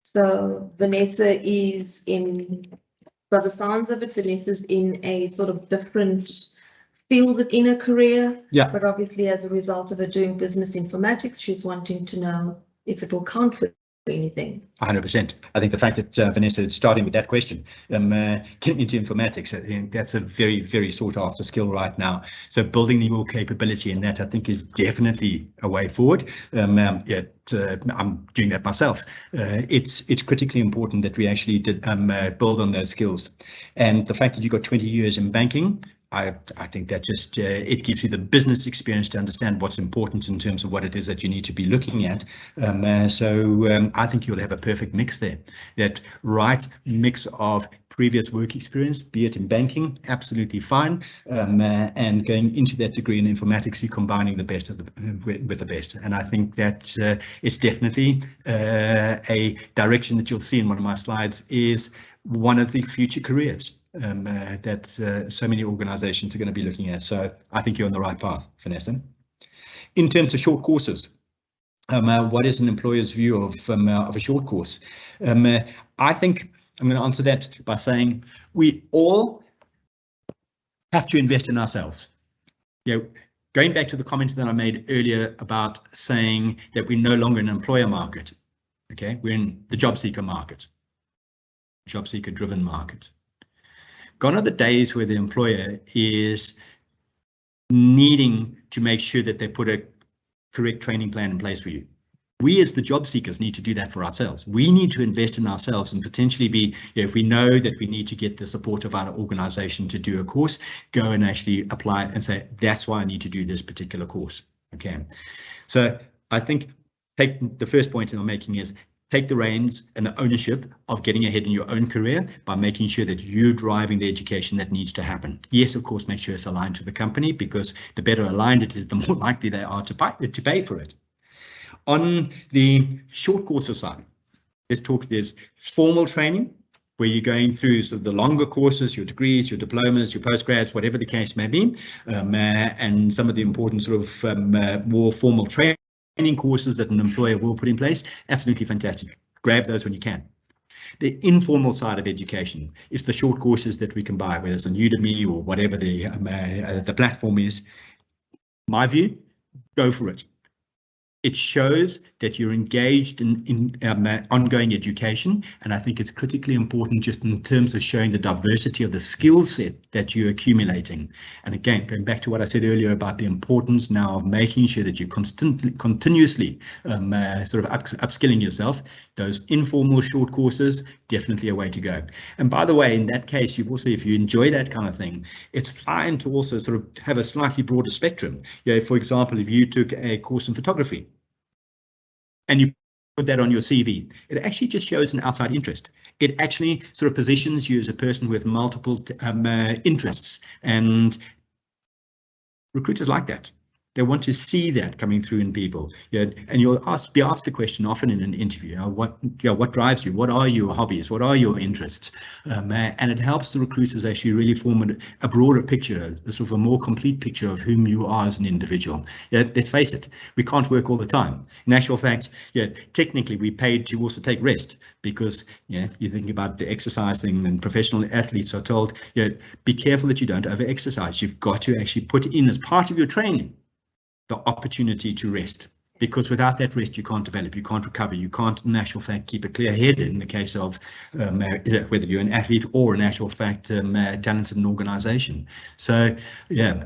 So Vanessa is in, by the sounds of it, Vanessa's in a sort of different field within her career. Yeah. But obviously as a result of her doing business informatics, she's wanting to know if it will count for anything. 100%. I think the fact that Vanessa is starting with that question, getting into informatics, I think that's a very, very sought after skill right now. So building your capability in that, I think, is definitely a way forward. I'm doing that myself. It's critically important that we actually build on those skills. And the fact that you've got 20 years in banking, I think that just it gives you the business experience to understand what's important in terms of what it is that you need to be looking at. I think you'll have a perfect mix there. That right mix of previous work experience, be it in banking, absolutely fine, and going into that degree in informatics, you're combining the best of with the best. And I think that it's definitely a direction that you'll see in one of my slides is one of the future careers that so many organizations are going to be looking at. So I think you're on the right path, Vanessa. In terms of short courses, what is an employer's view of a short course? I think I'm going to answer that by saying we all have to invest in ourselves. You know, going back to the comment that I made earlier about saying that we're no longer in an employer market. Okay, we're in the job seeker market, job seeker driven market. Gone are the days where the employer is needing to make sure that they put a correct training plan in place for you. We as the job seekers need to do that for ourselves. We need to invest in ourselves and potentially be, if we know that we need to get the support of our organization to do a course, go and actually apply and say, that's why I need to do this particular course. Okay, so I think take the first point that I'm making is take the reins and the ownership of getting ahead in your own career by making sure that you're driving the education that needs to happen. Yes, of course, make sure it's aligned to the company, because the better aligned it is, the more likely they are to pay for it. On the short courses side, let's talk, there's formal training, where you're going through sort of the longer courses, your degrees, your diplomas, your postgrads, whatever the case may be, and some of the important sort of more formal training courses that an employer will put in place. Absolutely fantastic. Grab those when you can. The informal side of education is the short courses that we can buy, whether it's on Udemy or whatever the platform is. My view, go for it. It shows that you're engaged in ongoing education, and I think it's critically important just in terms of showing the diversity of the skill set that you're accumulating. And again, going back to what I said earlier about the importance now of making sure that you're continuously sort of upskilling yourself, those informal short courses, definitely a way to go. And by the way, in that case, you've also, if you enjoy that kind of thing, it's fine to also sort of have a slightly broader spectrum. You know, for example, if you took a course in photography, and you put that on your CV, it actually just shows an outside interest. It actually sort of positions you as a person with multiple interests, and recruiters like that. They want to see that coming through in people. Yeah, and you'll be asked the question often in an interview, what drives you? What are your hobbies? What are your interests? And it helps the recruiters actually really form a broader picture, a sort of a more complete picture of whom you are as an individual. Yeah, let's face it, we can't work all the time. In actual fact, yeah, technically we're paid to also take rest, because you think about the exercise thing, and professional athletes are told, be careful that you don't over-exercise. You've got to actually put in as part of your training the opportunity to rest, because without that rest you can't develop, you can't recover, you can't in actual fact keep a clear head in the case of whether you're an athlete or in actual fact talented in an organization. So yeah,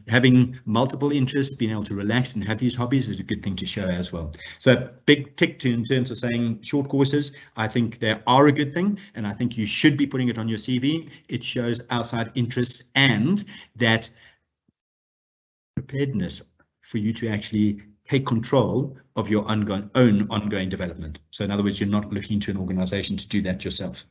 having multiple interests, being able to relax and have these hobbies is a good thing to show as well. So big tick to in terms of saying short courses, I think they are a good thing, and I think you should be putting it on your CV. It shows outside interests and that preparedness for you to actually take control of your own ongoing development. So in other words, you're not looking to an organization to do that yourself.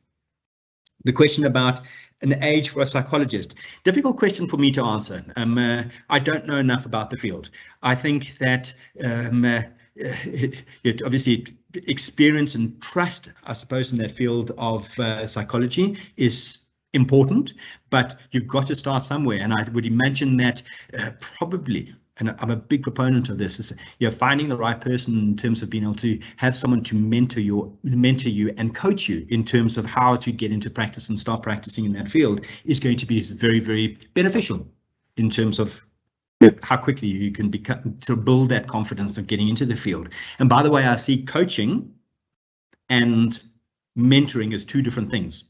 The question about an age for a psychologist, difficult question for me to answer. I don't know enough about the field. I think that obviously experience and trust, I suppose, in that field of psychology is important, but you've got to start somewhere. And I would imagine that probably, and I'm a big proponent of this, is finding the right person in terms of being able to have someone to mentor you and coach you in terms of how to get into practice and start practicing in that field is going to be very, very beneficial in terms of how quickly you can become to build that confidence of getting into the field. And by the way, I see coaching and mentoring as two different things.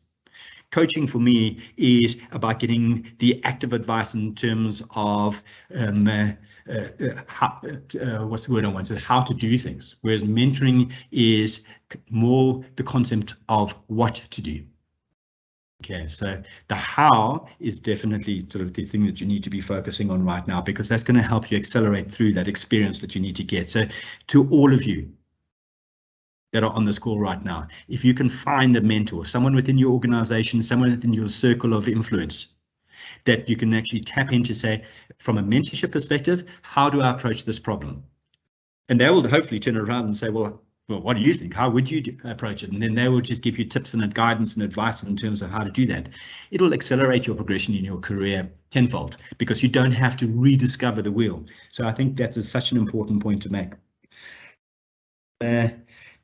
Coaching for me is about getting the active advice in terms of what's the word I wanted? How to do things, whereas mentoring is more the concept of what to do. Okay, so the how is definitely sort of the thing that you need to be focusing on right now, because that's going to help you accelerate through that experience that you need to get. So to all of you that are on this call right now, if you can find a mentor, someone within your organization, someone within your circle of influence that you can actually tap into, say, from a mentorship perspective, how do I approach this problem? And they will hopefully turn around and say, well, what do you think? How would you approach it? And then they will just give you tips and guidance and advice in terms of how to do that. It'll accelerate your progression in your career tenfold because you don't have to rediscover the wheel. So I think that is such an important point to make.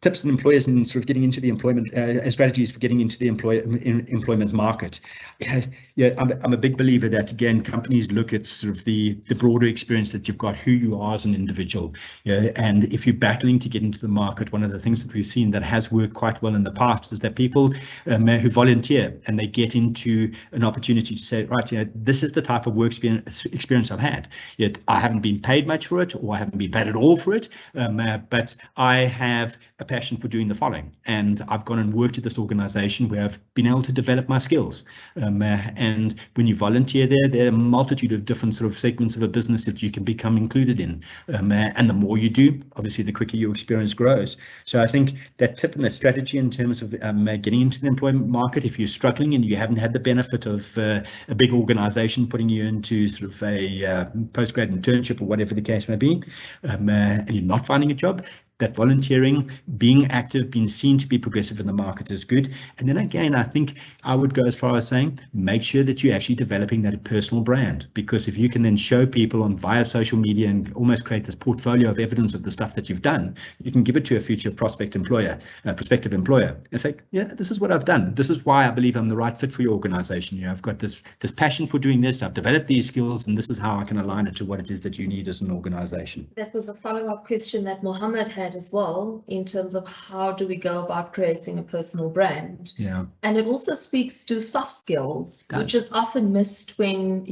Tips and employers and sort of getting into the employment strategies for getting into the employment market. Yeah, I'm a big believer that, again, companies look at sort of the broader experience that you've got, who you are as an individual. Yeah, and if you're battling to get into the market, one of the things that we've seen that has worked quite well in the past is that people who volunteer and they get into an opportunity to say, right, this is the type of work experience I've had. Yet I haven't been paid much for it, or I haven't been paid at all for it, but I have a passion for doing the following, and I've gone and worked at this organization where I've been able to develop my skills. And when you volunteer there are a multitude of different sort of segments of a business that you can become included in, and the more you do, obviously the quicker your experience grows. So I think that tip and that strategy in terms of getting into the employment market, if you're struggling and you haven't had the benefit of a big organization putting you into sort of a postgrad internship or whatever the case may be, and you're not finding a job, that volunteering, being active, being seen to be progressive in the market is good. And then again, I think I would go as far as saying, make sure that you're actually developing that personal brand, because if you can then show people on via social media and almost create this portfolio of evidence of the stuff that you've done, you can give it to a future prospective employer and say, yeah, this is what I've done. This is why I believe I'm the right fit for your organization. I've got this passion for doing this. I've developed these skills, and this is how I can align it to what it is that you need as an organization. That was a follow-up question that Mohammed had as well, in terms of how do we go about creating a personal brand. Yeah. And it also speaks to soft skills, which is often missed when,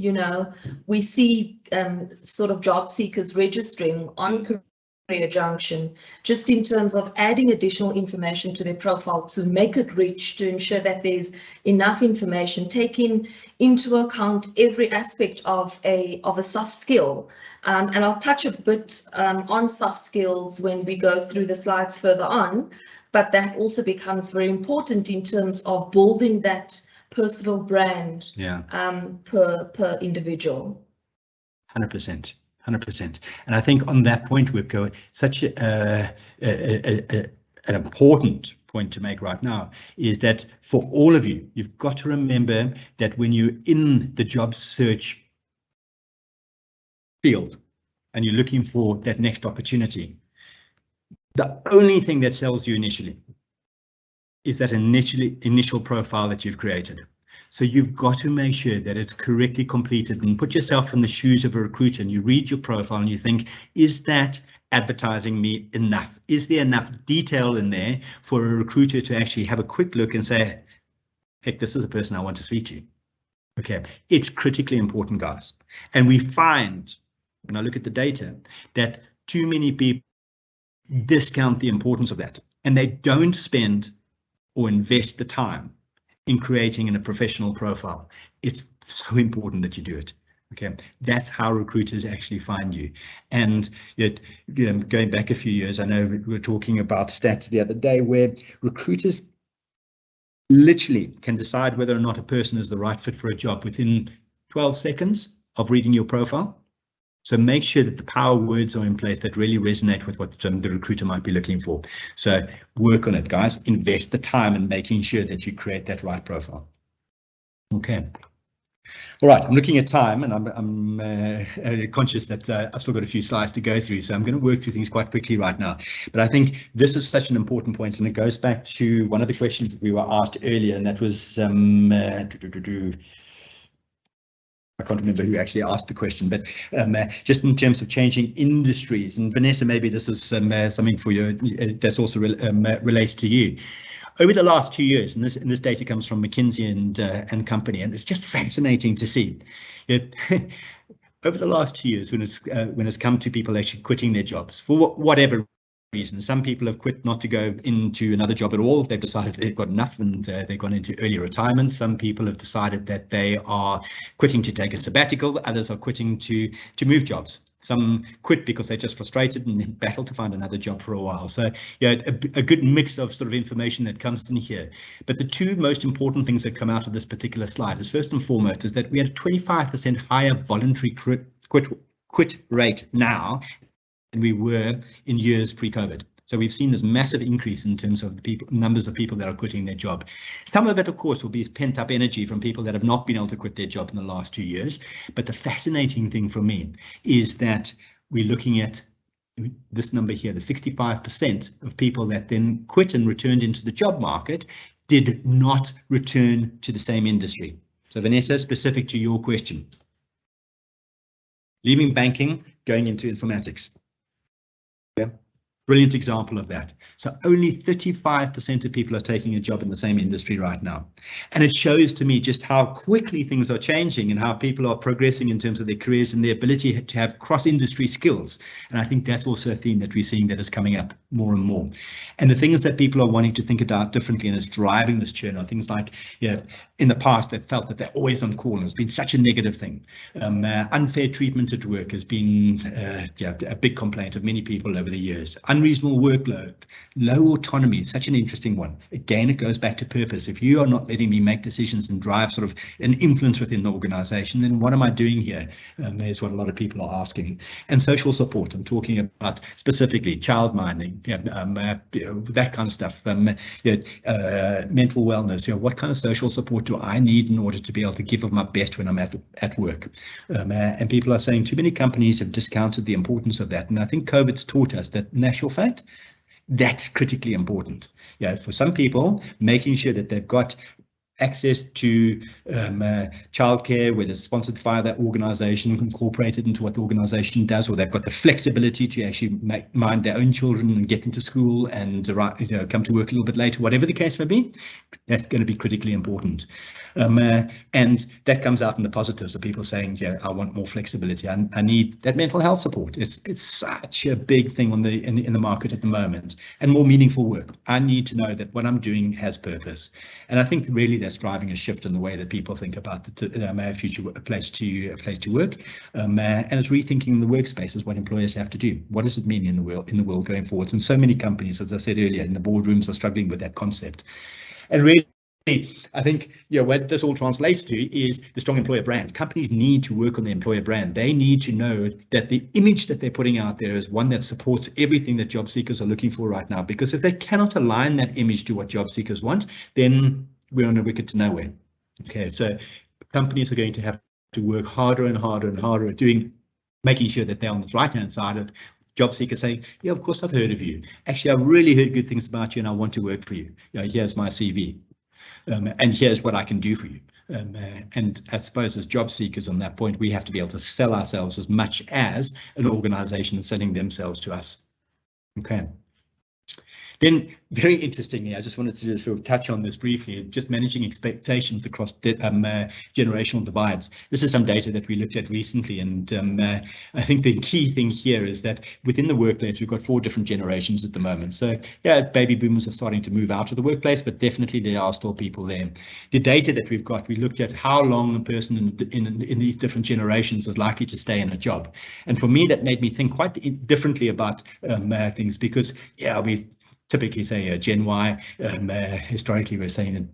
we see sort of job seekers registering on CareerJunction, just in terms of adding additional information to their profile to make it rich, to ensure that there's enough information, taking into account every aspect of a soft skill. And I'll touch a bit on soft skills when we go through the slides further on, but that also becomes very important in terms of building that personal brand per individual. 100%. 100%. And I think on that point, Wiebka, such an important point to make right now is that for all of you, you've got to remember that when you're in the job search field and you're looking for that next opportunity, the only thing that sells you initially is that initial profile that you've created. So you've got to make sure that it's correctly completed, and put yourself in the shoes of a recruiter, and you read your profile and you think, is that advertising me enough? Is there enough detail in there for a recruiter to actually have a quick look and say, heck, this is a person I want to speak to? Okay, it's critically important, guys. And we find, when I look at the data, that too many people discount the importance of that, and they don't spend or invest the time in creating a professional profile. It's so important that you do it. Okay, that's how recruiters actually find you. And yet, going back a few years, I know we were talking about stats the other day where recruiters literally can decide whether or not a person is the right fit for a job within 12 seconds of reading your profile. So make sure that the power words are in place that really resonate with what the recruiter might be looking for. So work on it, guys. Invest the time in making sure that you create that right profile. Okay. All right, I'm looking at time, and I'm conscious that I've still got a few slides to go through, so I'm going to work through things quite quickly right now. But I think this is such an important point, and it goes back to one of the questions that we were asked earlier, and that was I can't remember who actually asked the question, but just in terms of changing industries, and Vanessa, maybe this is something for you that's also related to you. Over the last 2 years, and this data comes from McKinsey and company, and it's just fascinating to see. Over the last 2 years, when it's come to people actually quitting their jobs for whatever reason, some people have quit not to go into another job at all. They've decided they've got enough and they've gone into early retirement. Some people have decided that they are quitting to take a sabbatical. Others are quitting to move jobs. Some quit because they're just frustrated and battle to find another job for a while. So yeah, a good mix of sort of information that comes in here. But the two most important things that come out of this particular slide is, first and foremost, is that we had a 25% higher voluntary quit rate now than we were in years pre-COVID. So we've seen this massive increase in terms of the numbers of people that are quitting their job. Some of it, of course, will be pent up energy from people that have not been able to quit their job in the last 2 years. But the fascinating thing for me is that we're looking at this number here, the 65% of people that then quit and returned into the job market did not return to the same industry. So Vanessa, specific to your question, leaving banking, going into informatics. Yeah. Brilliant example of that. So only 35% of people are taking a job in the same industry right now. And it shows to me just how quickly things are changing and how people are progressing in terms of their careers and their ability to have cross-industry skills. And I think that's also a theme that we're seeing that is coming up more and more. And the things that people are wanting to think about differently and is driving this churn are things like, in the past, they've felt that they're always on call, and it's been such a negative thing. Unfair treatment at work has been a big complaint of many people over the years. Unreasonable workload, low autonomy, such an interesting one. Again, it goes back to purpose. If you are not letting me make decisions and drive sort of an influence within the organization, then what am I doing here? Is what a lot of people are asking. And social support, I'm talking about specifically child minding, that kind of stuff, mental wellness, what kind of social support do I need in order to be able to give of my best when I'm at work? And people are saying too many companies have discounted the importance of that. And I think COVID's taught us that, in actual fact, that's critically important. For some people, making sure that they've got access to childcare, whether it's sponsored by that organization, incorporated into what the organization does, or they've got the flexibility to actually mind their own children and get into school and come to work a little bit later, whatever the case may be, that's going to be critically important. And that comes out in the positives of people saying, I want more flexibility. I need that mental health support. It's such a big thing in the market at the moment, and more meaningful work. I need to know that what I'm doing has purpose. And I think really that's driving a shift in the way that people think about the future place to work, and it's rethinking the workspaces, what employers have to do. What does it mean in the world going forwards? And so many companies, as I said earlier, in the boardrooms are struggling with that concept. And really, I think what this all translates to is the strong employer brand. Companies need to work on the employer brand. They need to know that the image that they're putting out there is one that supports everything that job seekers are looking for right now. Because if they cannot align that image to what job seekers want, then we're on a wicket to nowhere. Okay, so companies are going to have to work harder and harder and harder at making sure that they're on this right-hand side of job seekers saying, of course I've heard of you. Actually, I've really heard good things about you and I want to work for you. Here's my CV. And here's what I can do for you. And I suppose as job seekers on that point, we have to be able to sell ourselves as much as an organization is selling themselves to us. Okay. Then, very interestingly, I just wanted to sort of touch on this briefly, just managing expectations across generational divides. This is some data that we looked at recently, and I think the key thing here is that within the workplace, we've got 4 different generations at the moment. So, baby boomers are starting to move out of the workplace, but definitely there are still people there. The data that we've got, we looked at how long a person in these different generations is likely to stay in a job. And for me, that made me think quite differently about things, because, we typically say Gen Y, historically we're saying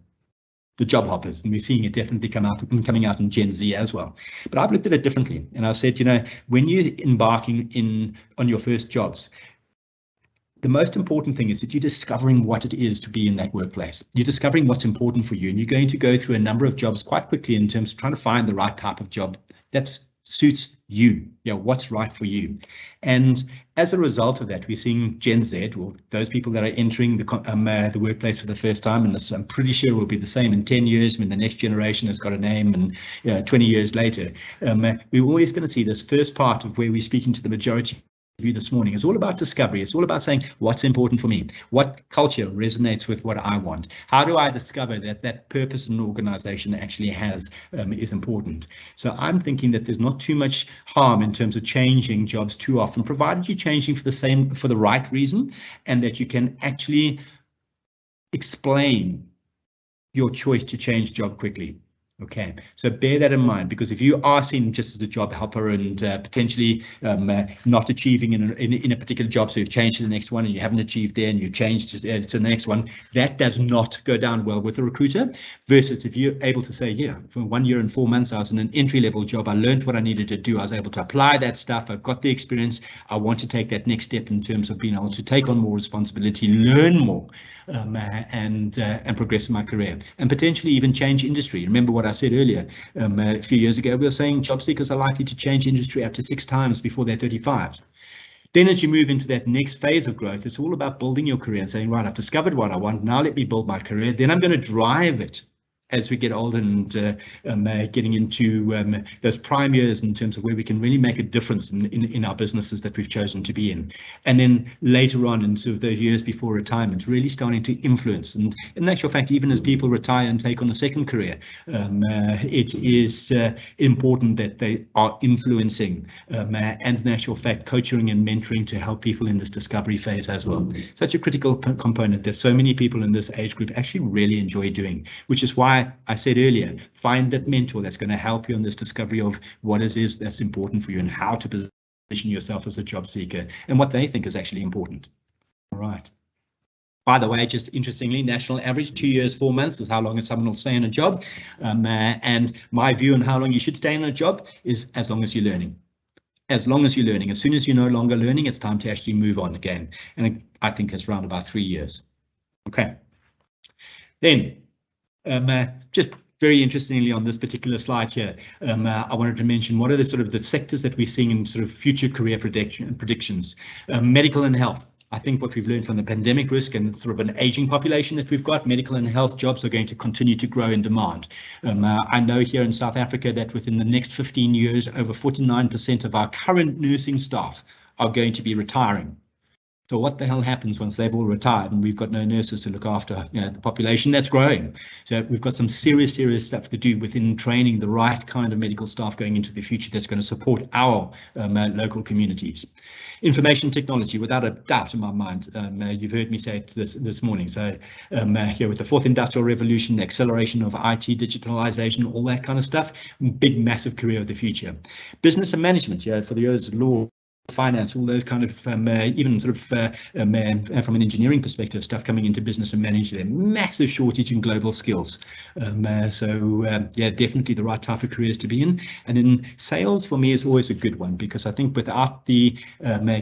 the job hoppers, and we're seeing it definitely coming out in Gen Z as well. But I've looked at it differently, and I said, you know, when you're embarking on your first jobs, the most important thing is that you're discovering what it is to be in that workplace. You're discovering what's important for you, and you're going to go through a number of jobs quite quickly in terms of trying to find the right type of job that suits you, what's right for you. And as a result of that, we're seeing Gen Z, or those people that are entering the workplace for the first time, and this, I'm pretty sure will be the same in 10 years when the next generation has got a name, and 20 years later. We're always going to see this first part of where we're speaking to the majority you this morning. It's all about discovery. It's all about saying what's important for me, what culture resonates with what I want, how do I discover that purpose an organization actually has is important. So I'm thinking that there's not too much harm in terms of changing jobs too often, provided you're changing for the right reason, and that you can actually explain your choice to change job quickly. Okay, so bear that in mind, because if you are seen just as a job helper and potentially not achieving in a particular job, so you've changed to the next one and you haven't achieved there and you changed to the next one, that does not go down well with a recruiter. Versus if you're able to say, yeah, for 1 year and 4 months, I was in an entry-level job, I learned what I needed to do, I was able to apply that stuff, I've got the experience, I want to take that next step in terms of being able to take on more responsibility, learn more, and progress in my career, and potentially even change industry. Remember what I said earlier, a few years ago, we were saying job seekers are likely to change industry up to 6 times before they're 35. Then as you move into that next phase of growth, it's all about building your career and saying, right, I've discovered what I want, now let me build my career, then I'm going to drive it as we get older and getting into those prime years in terms of where we can really make a difference in our businesses that we've chosen to be in. And then later on into those years before retirement, really starting to influence. And in actual fact, even as people retire and take on a second career, it is important that they are influencing and in actual fact, coaching and mentoring to help people in this discovery phase as well. Such a critical component that so many people in this age group actually really enjoy doing, which is why I said earlier, find that mentor that's going to help you in this discovery of what it is that's important for you and how to position yourself as a job seeker and what they think is actually important. All right. By the way, just interestingly, national average 2 years, 4 months is how long someone will stay in a job. And my view on how long you should stay in a job is as long as you're learning. As long as you're learning. As soon as you're no longer learning, it's time to actually move on again. And I think it's around about 3 years. Okay. Then, just very interestingly on this particular slide here, I wanted to mention what are the sort of the sectors that we're seeing in sort of future career predictions. Medical and health. I think what we've learned from the pandemic risk and sort of an aging population that we've got, medical and health jobs are going to continue to grow in demand. I know here in South Africa that within the next 15 years, over 49% of our current nursing staff are going to be retiring. So what the hell happens once they've all retired and we've got no nurses to look after the population that's growing? So we've got some serious stuff to do within training the right kind of medical staff going into the future that's going to support our local communities. Information technology, without a doubt in my mind, you've heard me say it this morning. So here with the fourth industrial revolution, the acceleration of IT, digitalization, all that kind of stuff, big, massive career of the future. Business and management, for the years law, finance, all those kind of even sort of from an engineering perspective, stuff coming into business and management, massive shortage in global skills. Yeah, definitely the right type of careers to be in. And then sales for me is always a good one, because I think without the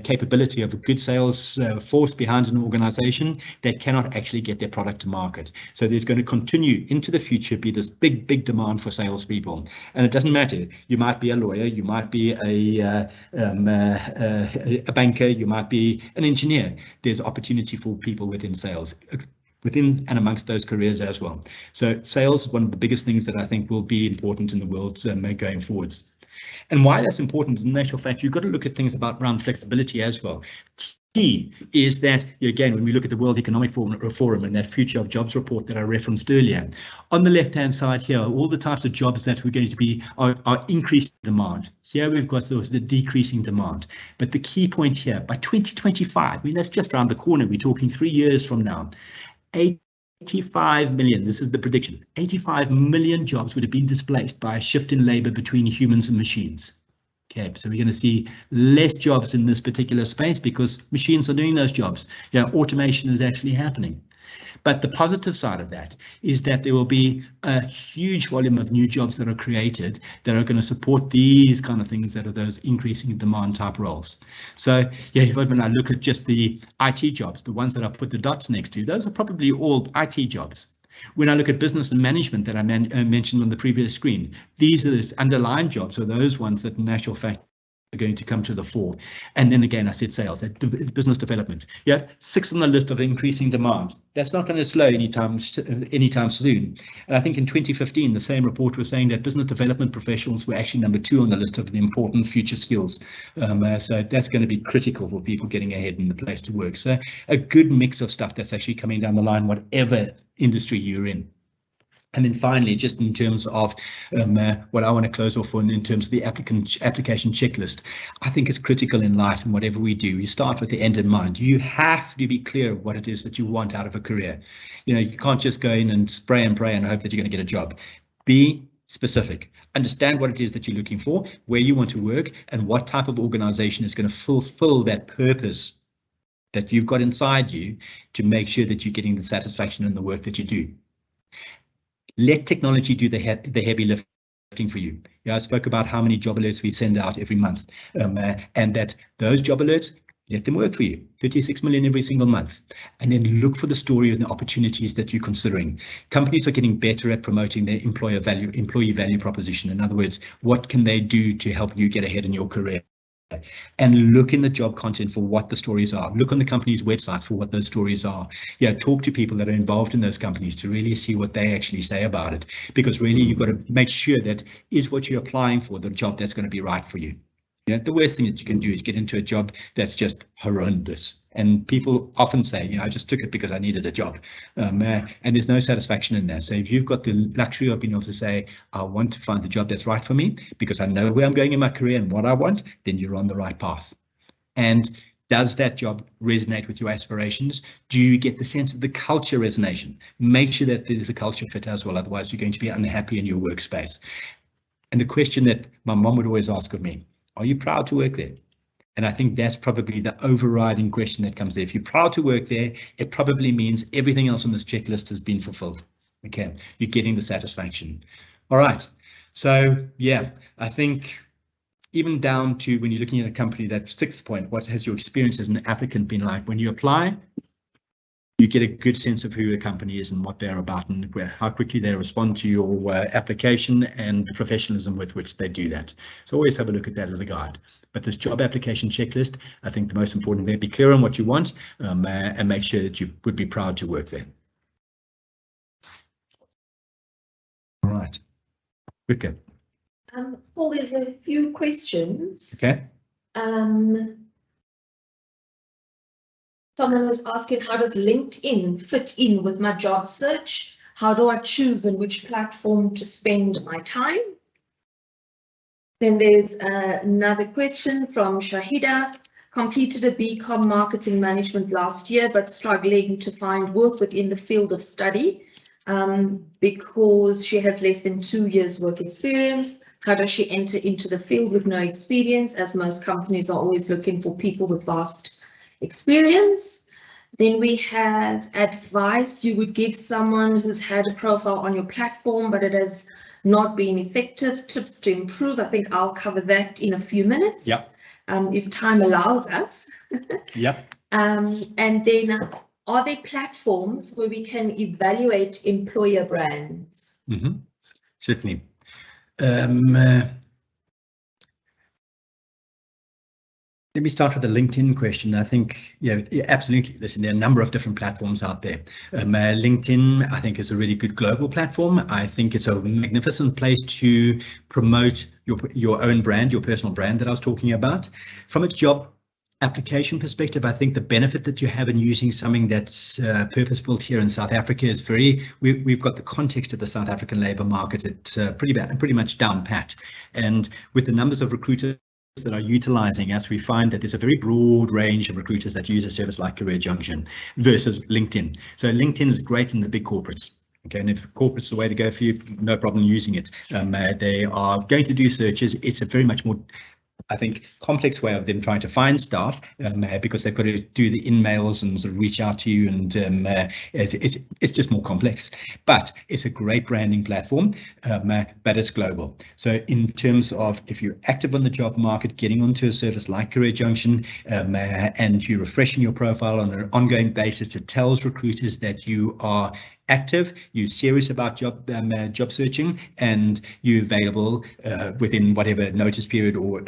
capability of a good sales force behind an organization, they cannot actually get their product to market. So there's going to continue into the future be this big demand for salespeople. And it doesn't matter, you might be a lawyer, you might be a banker, you might be an engineer. There's opportunity for people within sales, within and amongst those careers as well. So sales is one of the biggest things that I think will be important in the world going forwards. And why that's important is, in actual fact, you've got to look at things around flexibility as well. Key is that, again, when we look at the World Economic Forum and that future of jobs report that I referenced earlier, on the left-hand side here, all the types of jobs that we're going to be are increasing demand. Here we've got the decreasing demand. But the key point here, by 2025, I mean, that's just around the corner. We're talking 3 years from now. 85 million, this is the prediction, 85 million jobs would have been displaced by a shift in labor between humans and machines. Okay, so we're going to see less jobs in this particular space because machines are doing those jobs. Automation is actually happening. But the positive side of that is that there will be a huge volume of new jobs that are created that are going to support these kind of things, that are those increasing demand type roles. So yeah, when I look at just the IT jobs, the ones that I put the dots next to, those are probably all IT jobs. When I look at business and management that I mentioned on the previous screen, these are the underlying jobs, or those ones that in actual fact are going to come to the fore. And then again, I said sales, business development. Yeah, 6 on the list of increasing demand. That's not going to slow anytime soon. And I think in 2015, the same report was saying that business development professionals were actually number 2 on the list of the important future skills. So that's going to be critical for people getting ahead in the place to work. So a good mix of stuff that's actually coming down the line, whatever industry you're in. And then finally, just in terms of what I want to close off on in terms of the application checklist, I think it's critical in life, and whatever we do, you start with the end in mind. You have to be clear what it is that you want out of a career. You know, you can't just go in and spray and pray and hope that you're going to get a job. Be specific. Understand what it is that you're looking for, where you want to work, and what type of organization is going to fulfill that purpose that you've got inside you to make sure that you're getting the satisfaction in the work that you do. Let technology do the heavy lifting for you. Yeah, I spoke about how many job alerts we send out every month, and that those job alerts, let them work for you. 36 million every single month. And then look for the story and the opportunities that you're considering. Companies are getting better at promoting their employee value proposition. In other words, what can they do to help you get ahead in your career? And look in the job content for what the stories are. Look on the company's websites for what those stories are. Yeah, talk to people that are involved in those companies to really see what they actually say about it. Because really, you've got to make sure that is what you're applying for the job that's going to be right for you. You know, the worst thing that you can do is get into a job that's just horrendous. And people often say, you know, I just took it because I needed a job. And there's no satisfaction in that. So if you've got the luxury of being able to say, I want to find the job that's right for me because I know where I'm going in my career and what I want, then you're on the right path. And does that job resonate with your aspirations? Do you get the sense of the culture resonation? Make sure that there's a culture fit as well. Otherwise, you're going to be unhappy in your workspace. And the question that my mom would always ask of me, are you proud to work there? And I think that's probably the overriding question that comes there. If you're proud to work there, it probably means everything else on this checklist has been fulfilled. Okay, you're getting the satisfaction. All right. So yeah, I think even down to when you're looking at a company, that 6th point, what has your experience as an applicant been like? When you apply, you get a good sense of who a company is and what they're about and how quickly they respond to your application and the professionalism with which they do that. So always have a look at that as a guide. But this job application checklist, I think the most important thing, be clear on what you want and make sure that you would be proud to work there. All right. Wiebka. Paul, there's a few questions. Okay. Someone was asking, how does LinkedIn fit in with my job search? How do I choose on which platform to spend my time? Then there's another question from Shahida. Completed a BCom marketing management last year, but struggling to find work within the field of study because she has less than 2 years work experience. How does she enter into the field with no experience, as most companies are always looking for people with vast experience? Then we have advice you would give someone who's had a profile on your platform, but it has not been effective. Tips to improve. I think I'll cover that in a few minutes. Yeah. If time allows us. Yeah. And then are there platforms where we can evaluate employer brands? Mm-hmm. Certainly. Let me start with the LinkedIn question. I think, yeah, absolutely. Listen, there are a number of different platforms out there. LinkedIn, I think, is a really good global platform. I think it's a magnificent place to promote your own brand, your personal brand that I was talking about. From a job application perspective, I think the benefit that you have in using something that's purpose-built here in South Africa is we've got the context of the South African labour market at pretty much down pat. And with the numbers of recruiters that are utilizing us, we find that there's a very broad range of recruiters that use a service like CareerJunction versus LinkedIn. So LinkedIn is great in the big corporates. Okay, and if corporate's the way to go for you, no problem using it. They are going to do searches. It's a very much more I think, complex way of them trying to find staff, because they've got to do the in-mails and sort of reach out to you, and it's just more complex. But it's a great branding platform, but it's global. So in terms of if you're active on the job market, getting onto a service like CareerJunction, and you're refreshing your profile on an ongoing basis, it tells recruiters that you are active, you're serious about job searching, and you're available within whatever notice period or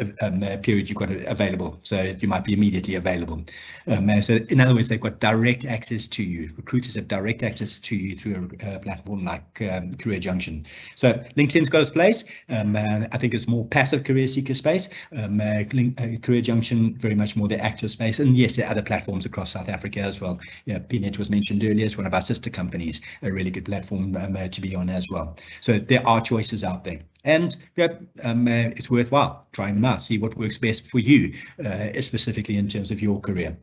period you've got available. So you might be immediately available. So in other words, they've got direct access to you. Recruiters have direct access to you through a platform like CareerJunction. So LinkedIn's got its place. I think it's more passive career seeker space. CareerJunction very much more the active space. And yes, there are other platforms across South Africa as well. Yeah, PNet was mentioned earlier. It's one of our sister companies. A really good platform to be on as well. So there are choices out there, and it's worthwhile trying them out, see what works best for you, specifically in terms of your career.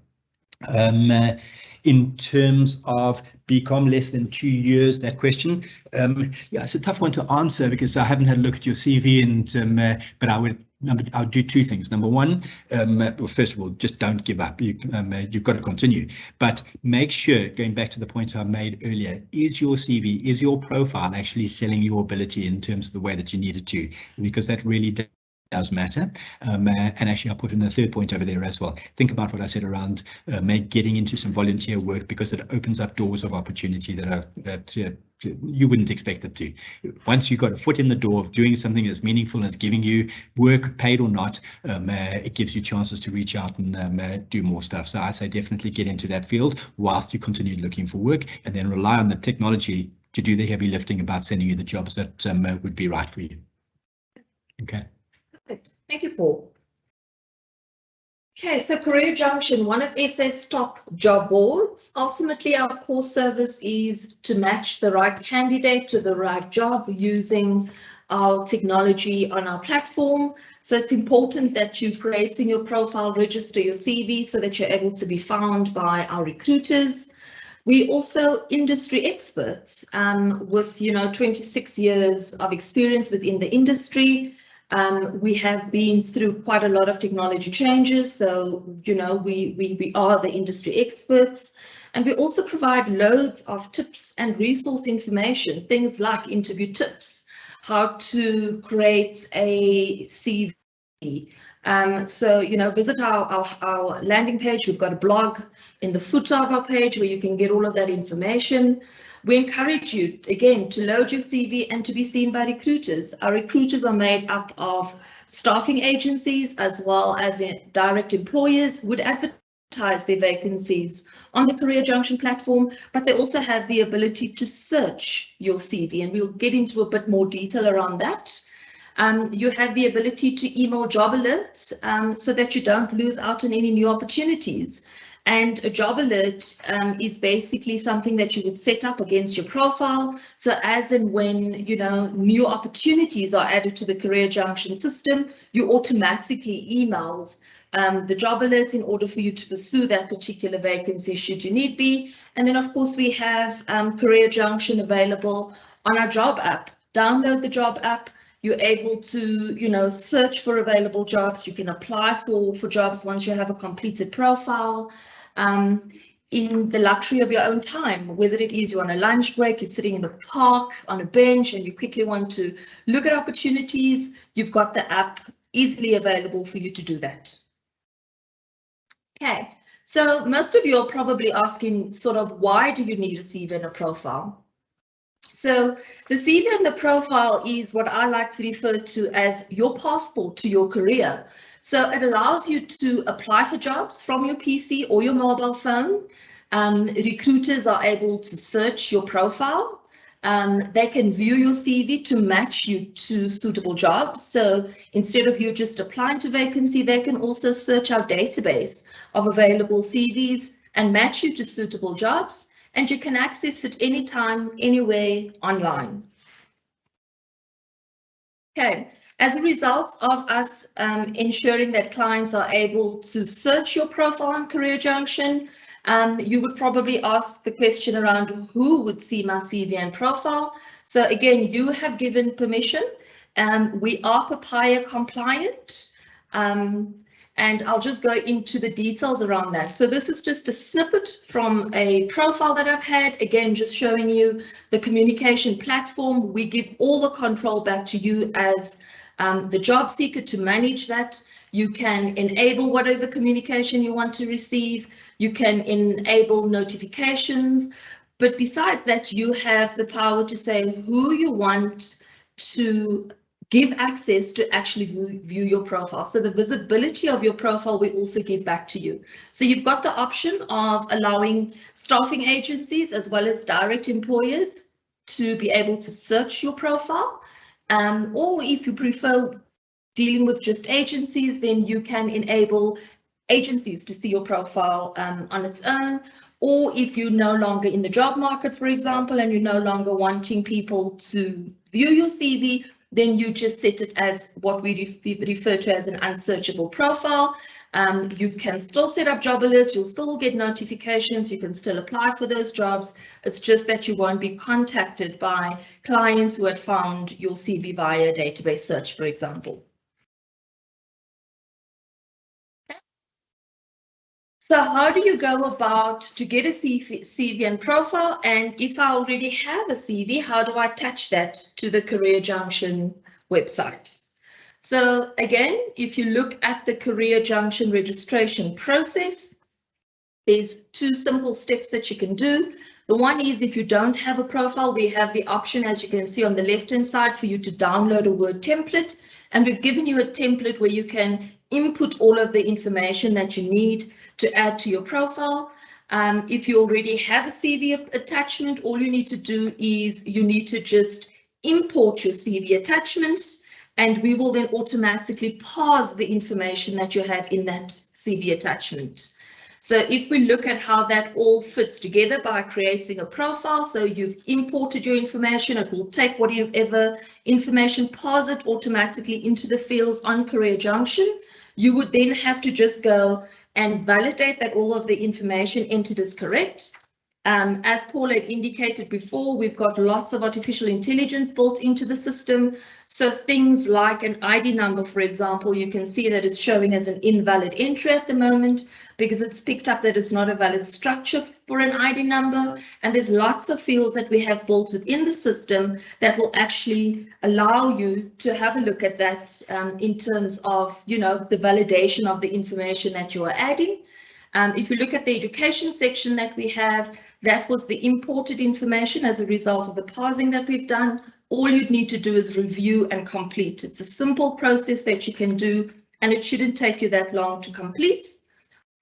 In terms of BCom less than 2 years, that question, yeah, it's a tough one to answer because I haven't had a look at your CV, and but I'll do two things. Number one, well, first of all, just don't give up. You've got to continue, but make sure, going back to the point I made earlier, is your CV, is your profile actually selling your ability in terms of the way that you need it to, because that really does matter. And actually, I'll put in a third point over there as well. Think about what I said around getting into some volunteer work, because it opens up doors of opportunity that you wouldn't expect it to. Once you've got a foot in the door of doing something that's meaningful and is giving you work, paid or not, it gives you chances to reach out and do more stuff. So I say definitely get into that field whilst you continue looking for work, and then rely on the technology to do the heavy lifting about sending you the jobs that would be right for you. Okay. Perfect. Thank you, Paul. Okay, so CareerJunction, one of SA's top job boards. Ultimately, our core service is to match the right candidate to the right job using our technology on our platform. So it's important that you create in your profile, register your CV so that you're able to be found by our recruiters. We also industry experts with 26 years of experience within the industry. We have been through quite a lot of technology changes, so we are the industry experts, and we also provide loads of tips and resource information, things like interview tips, how to create a CV. So visit our landing page. We've got a blog in the footer of our page where you can get all of that information. We encourage you, again, to load your CV and to be seen by recruiters. Our recruiters are made up of staffing agencies as well as direct employers who would advertise their vacancies on the CareerJunction platform, but they also have the ability to search your CV, and we'll get into a bit more detail around that. You have the ability to email job alerts so that you don't lose out on any new opportunities. And a job alert is basically something that you would set up against your profile. So as and when, new opportunities are added to the CareerJunction system, you automatically emailed the job alerts in order for you to pursue that particular vacancy should you need be. And then, of course, we have CareerJunction available on our job app. Download the job app. You're able to, search for available jobs. You can apply for jobs once you have a completed profile. In the luxury of your own time, whether it is you're on a lunch break, you're sitting in the park on a bench and you quickly want to look at opportunities, you've got the app easily available for you to do that. Okay, so most of you are probably asking sort of, why do you need a CV and a profile? So the CV and the profile is what I like to refer to as your passport to your career. So it allows you to apply for jobs from your PC or your mobile phone. Recruiters are able to search your profile. They can view your CV to match you to suitable jobs. So instead of you just applying to vacancy, they can also search our database of available CVs and match you to suitable jobs. And you can access it anytime, anywhere online. Okay. As a result of us ensuring that clients are able to search your profile on CareerJunction, you would probably ask the question around who would see my CV and profile. So again, you have given permission. We are PAPAIA compliant. And I'll just go into the details around that. So this is just a snippet from a profile that I've had. Again, just showing you the communication platform. We give all the control back to you as the job seeker to manage that. You can enable whatever communication you want to receive. You can enable notifications. But besides that, you have the power to say who you want to give access to actually view your profile. So the visibility of your profile we also give back to you. So you've got the option of allowing staffing agencies as well as direct employers to be able to search your profile. Or if you prefer dealing with just agencies, then you can enable agencies to see your profile on its own. Or if you're no longer in the job market, for example, and you're no longer wanting people to view your CV, then you just set it as what we refer to as an unsearchable profile. You can still set up job alerts, you'll still get notifications, you can still apply for those jobs. It's just that you won't be contacted by clients who had found your CV via database search, for example. So how do you go about to get a CV and profile? And if I already have a CV, how do I attach that to the CareerJunction website? So again, if you look at the CareerJunction registration process, there's two simple steps that you can do. The one is if you don't have a profile, we have the option, as you can see on the left-hand side, for you to download a Word template. And we've given you a template where you can input all of the information that you need to add to your profile. If you already have a CV attachment, all you need to do is you need to just import your CV attachment, and we will then automatically parse the information that you have in that CV attachment. So if we look at how that all fits together by creating a profile, so you've imported your information, it will take whatever information, parse it automatically into the fields on CareerJunction. You would then have to just go and validate that all of the information entered is correct. As Paul had indicated before, we've got lots of artificial intelligence built into the system. So things like an ID number, for example, you can see that it's showing as an invalid entry at the moment because it's picked up that it's not a valid structure for an ID number. And there's lots of fields that we have built within the system that will actually allow you to have a look at that in terms of, you know, the validation of the information that you are adding. If you look at the education section that we have, that was the imported information as a result of the parsing that we've done. All you'd need to do is review and complete. It's a simple process that you can do, and it shouldn't take you that long to complete.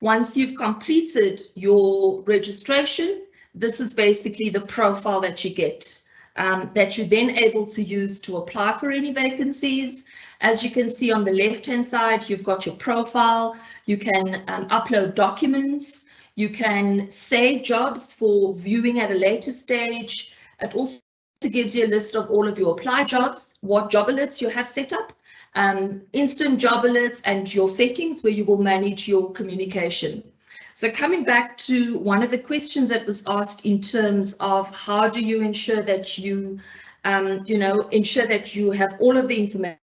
Once you've completed your registration, this is basically the profile that you get, that you're then able to use to apply for any vacancies. As you can see on the left-hand side, you've got your profile. You can upload documents. You can save jobs for viewing at a later stage. It also gives you a list of all of your apply jobs, what job alerts you have set up, instant job alerts, and your settings where you will manage your communication. So coming back to one of the questions that was asked in terms of how do you ensure that you, ensure that you have all of the information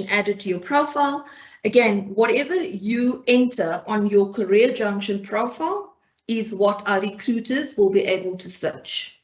added to your profile. Again, whatever you enter on your CareerJunction profile is what our recruiters will be able to search.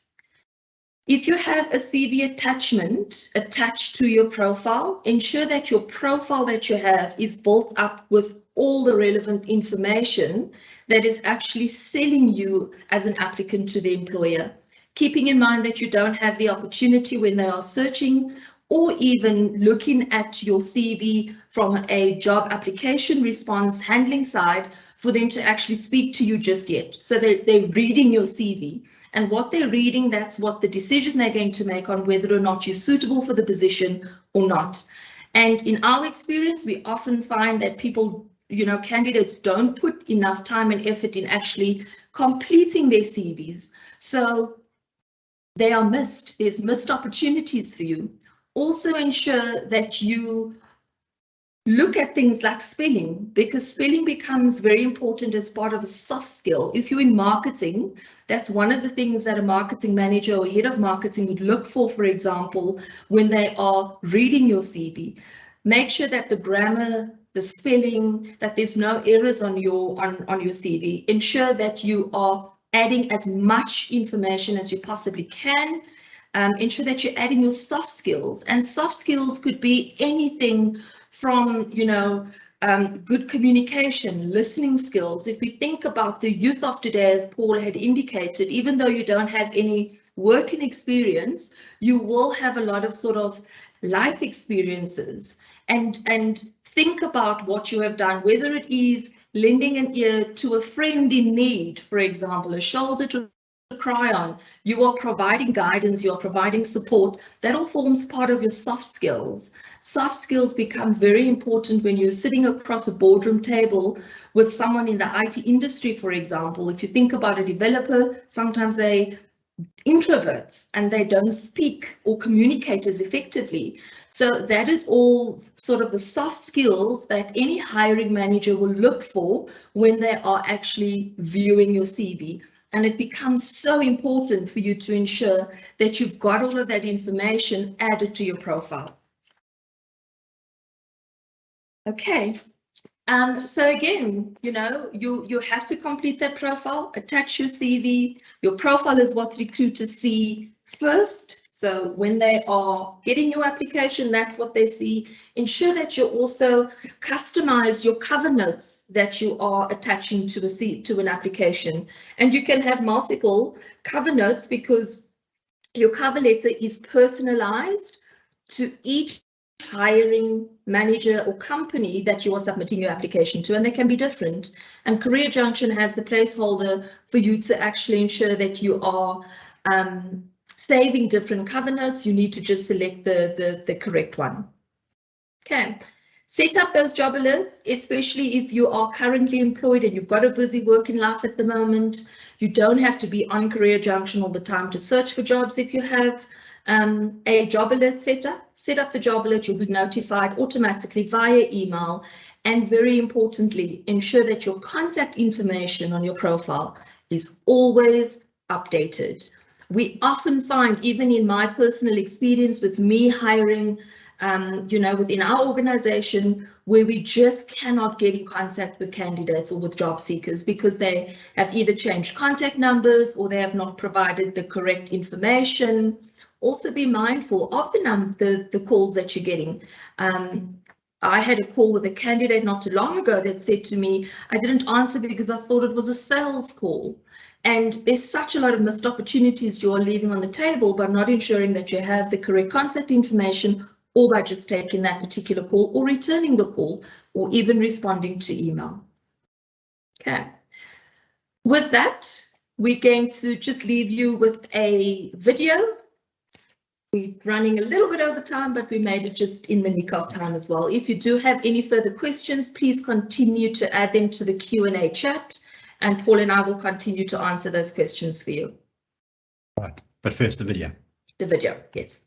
If you have a CV attachment attached to your profile, ensure that your profile that you have is built up with all the relevant information that is actually selling you as an applicant to the employer. Keeping in mind that you don't have the opportunity when they are searching or even looking at your CV from a job application response handling side for them to actually speak to you just yet. So they're reading your CV, and what they're reading, that's what the decision they're going to make on whether or not you're suitable for the position or not. And in our experience, we often find that people, candidates don't put enough time and effort in actually completing their CVs. So they are missed. There's missed opportunities for you. Also ensure that you look at things like spelling, because spelling becomes very important as part of a soft skill. If you're in marketing, that's one of the things that a marketing manager or head of marketing would look for example, when they are reading your CV. Make sure that the grammar the spelling, that there's no errors on your CV. Ensure that you are adding as much information as you possibly can. Ensure that you're adding your soft skills, and soft skills could be anything from, you know, good communication, listening skills. If we think about the youth of today, as Paul had indicated, even though you don't have any working experience, you will have a lot of sort of life experiences, and think about what you have done, whether it is lending an ear to a friend in need, for example, a shoulder to cry on. You are providing guidance, you are providing support. That all forms part of your soft skills. Soft skills become very important when you're sitting across a boardroom table with someone in the IT industry, for example. If you think about a developer, sometimes they introverts and they don't speak or communicate as effectively. So that is all sort of the soft skills that any hiring manager will look for when they are actually viewing your CV. And it becomes so important for you to ensure that you've got all of that information added to your profile. Okay. So again, you know, you have to complete that profile, attach your CV. Your profile is what recruiters see first. So when they are getting your application, that's what they see. Ensure that you also customize your cover notes that you are attaching to an application. And you can have multiple cover notes because your cover letter is personalized to each hiring manager or company that you are submitting your application to, and they can be different. And CareerJunction has the placeholder for you to actually ensure that you are saving different cover notes. You need to just select the correct one. Okay, set up those job alerts, especially if you are currently employed and you've got a busy working life at the moment. You don't have to be on CareerJunction all the time to search for jobs. If you have a job alert setup, set up the job alert, you'll be notified automatically via email. And very importantly, ensure that your contact information on your profile is always updated. We often find, even in my personal experience with me hiring, you know, within our organization, where we just cannot get in contact with candidates or with job seekers because they have either changed contact numbers or they have not provided the correct information. Also be mindful of the calls that you're getting. I had a call with a candidate not too long ago that said to me, I didn't answer because I thought it was a sales call. And there's such a lot of missed opportunities you are leaving on the table by not ensuring that you have the correct contact information, or by just taking that particular call or returning the call or even responding to email. Okay. With that, we're going to just leave you with a video. We're running a little bit over time, but we made it just in the nick of time as well. If you do have any further questions, please continue to add them to the Q&A chat, and Paul and I will continue to answer those questions for you. Right, but first the video. The video, yes.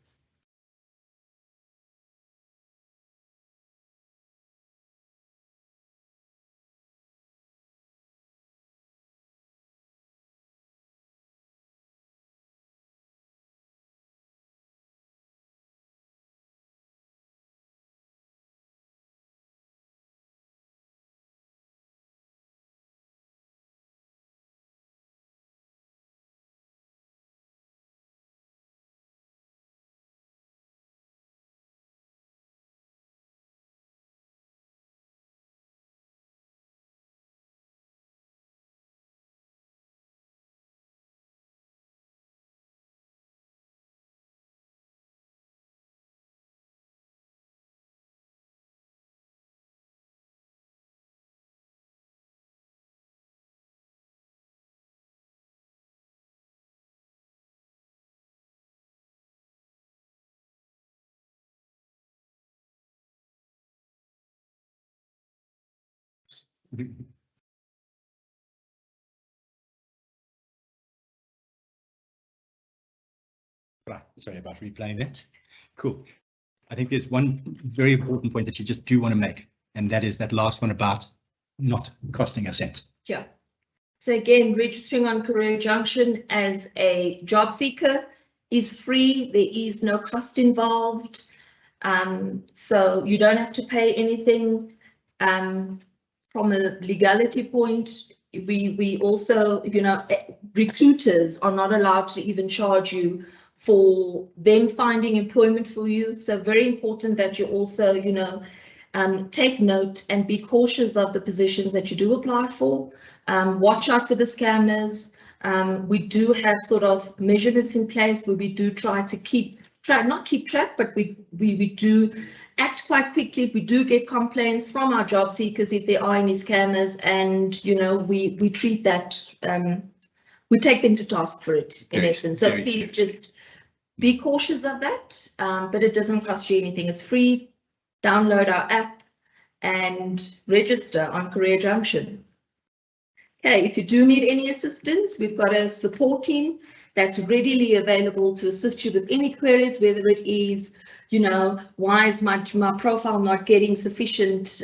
Right, sorry about replaying that. Cool. I think there's one very important point that you just do want to make, and that is that last one about not costing a cent. Yeah. So again, registering on CareerJunction as a job seeker is free. There is no cost involved. So you don't have to pay anything. From a legality point, we also, you know, recruiters are not allowed to even charge you for them finding employment for you. So very important that you also, you know, take note and be cautious of the positions that you do apply for. Watch out for the scammers. We do have sort of measurements in place where we do try to not keep track, but we do act quite quickly if we do get complaints from our job seekers, if there are any scammers, and you know, we treat that, we take them to task for it in essence. So please just be cautious of that, but it doesn't cost you anything. It's free. Download our app and register on CareerJunction. Okay, if you do need any assistance, we've got a support team that's readily available to assist you with any queries, whether it is, you know, why is my profile not getting sufficient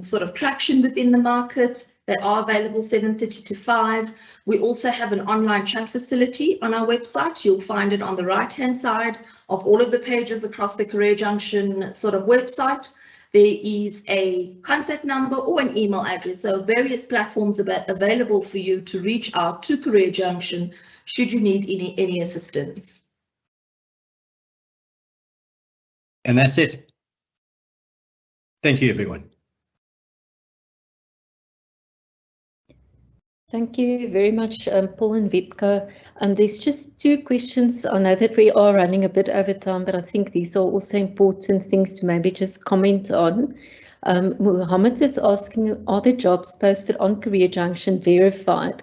sort of traction within the market? They are available 7:30 to 5. We also have an online chat facility on our website. You'll find it on the right-hand side of all of the pages across the CareerJunction sort of website. There is a contact number or an email address, so various platforms available for you to reach out to CareerJunction should you need any assistance. And that's it. Thank you, everyone. Thank you very much, Paul and Wiebka. There's just 2 questions. I know that we are running a bit over time, but I think these are also important things to maybe just comment on. Muhammad is asking, are the jobs posted on CareerJunction verified?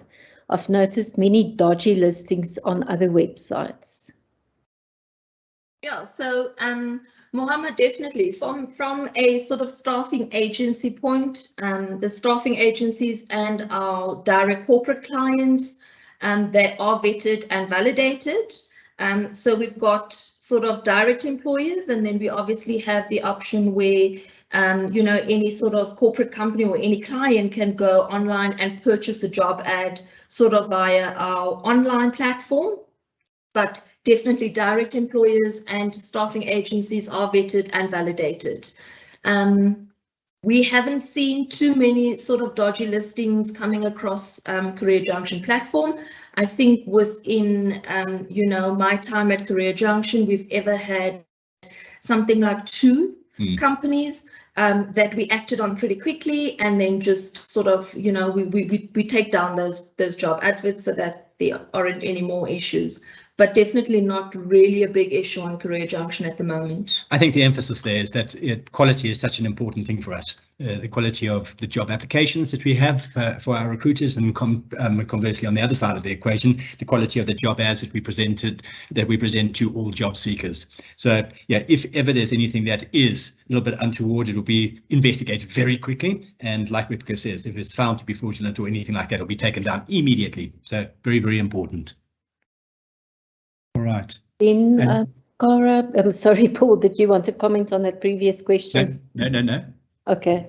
I've noticed many dodgy listings on other websites. Yeah, so Mohammed, definitely from a sort of staffing agency point, the staffing agencies and our direct corporate clients, they are vetted and validated. So we've got sort of direct employers, and then we obviously have the option where you know, any sort of corporate company or any client can go online and purchase a job ad sort of via our online platform. But definitely direct employers and staffing agencies are vetted and validated. We haven't seen too many sort of dodgy listings coming across CareerJunction platform. I think within you know, my time at CareerJunction, we've ever had something like 2 companies that we acted on pretty quickly, and then just sort of, you know, we take down those job adverts so that there aren't any more issues. But definitely not really a big issue on CareerJunction at the moment. I think the emphasis there is that quality is such an important thing for us. The quality of the job applications that we have for our recruiters, and conversely on the other side of the equation, the quality of the job ads that we present to all job seekers. So yeah, if ever there's anything that is a little bit untoward, it will be investigated very quickly. And like Wiebka says, if it's found to be fraudulent or anything like that, it'll be taken down immediately. So very, very important. All right. Then, Cara, I'm sorry, Paul, did you want to comment on that previous question? No. Okay.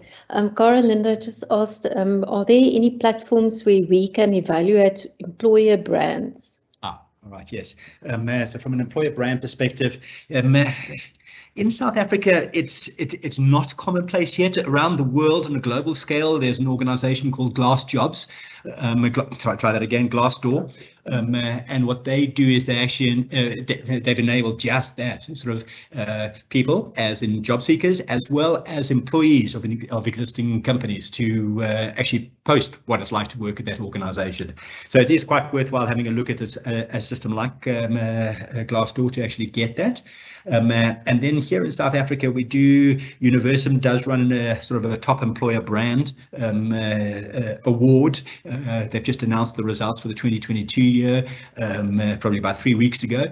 Cara Linda just asked, are there any platforms where we can evaluate employer brands? All right, yes. So from an employer brand perspective, in South Africa, it's not commonplace yet. Around the world on a global scale, there's an organization called Glassdoor. And what they do is they actually they've enabled just that sort of people, as in job seekers, as well as employees of existing companies, to actually post what it's like to work at that organization. So it is quite worthwhile having a look at this, a system like Glassdoor to actually get that. And then here in South Africa, we do, Universum does run a sort of a top employer brand award. They've just announced the results for the 2022 year, probably about 3 weeks ago.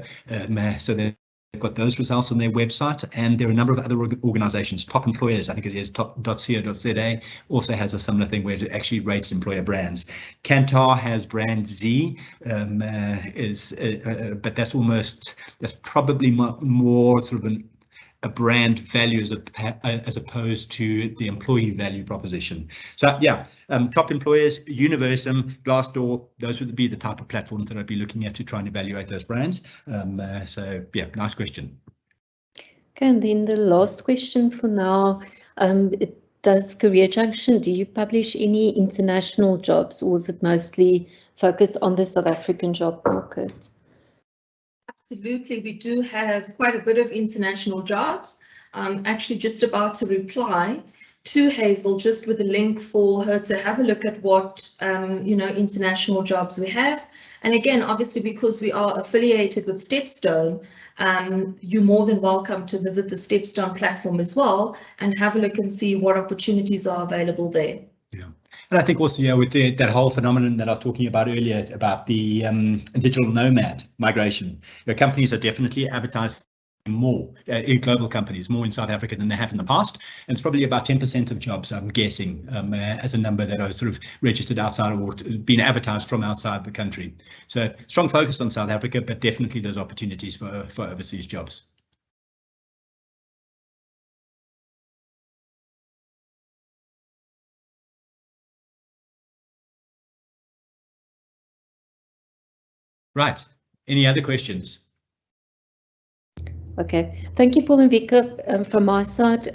So they've got those results on their website, and there are a number of other organizations. Top Employers, I think it is top.co.za, also has a similar thing where it actually rates employer brands. Kantar has brand Z, but that's probably more sort of a brand value as opposed to the employee value proposition. So yeah, Top Employers, Universum, Glassdoor, those would be the type of platforms that I'd be looking at to try and evaluate those brands. So yeah, nice question. Okay, and then the last question for now, does CareerJunction, do you publish any international jobs, or is it mostly focused on the South African job market? Absolutely, we do have quite a bit of international jobs. I'm actually just about to reply to Hazel just with a link for her to have a look at what international jobs we have. And again, obviously, because we are affiliated with Stepstone, you're more than welcome to visit the Stepstone platform as well and have a look and see what opportunities are available there. Yeah. And I think also, yeah, with that whole phenomenon that I was talking about earlier about the digital nomad migration, companies are definitely advertising more, global companies, more in South Africa than they have in the past. And it's probably about 10% of jobs, I'm guessing, as a number that are sort of registered outside or been advertised from outside the country. So strong focus on South Africa, but definitely those opportunities for overseas jobs. Right. Any other questions? Okay, thank you, Paul and Wiebka. From my side,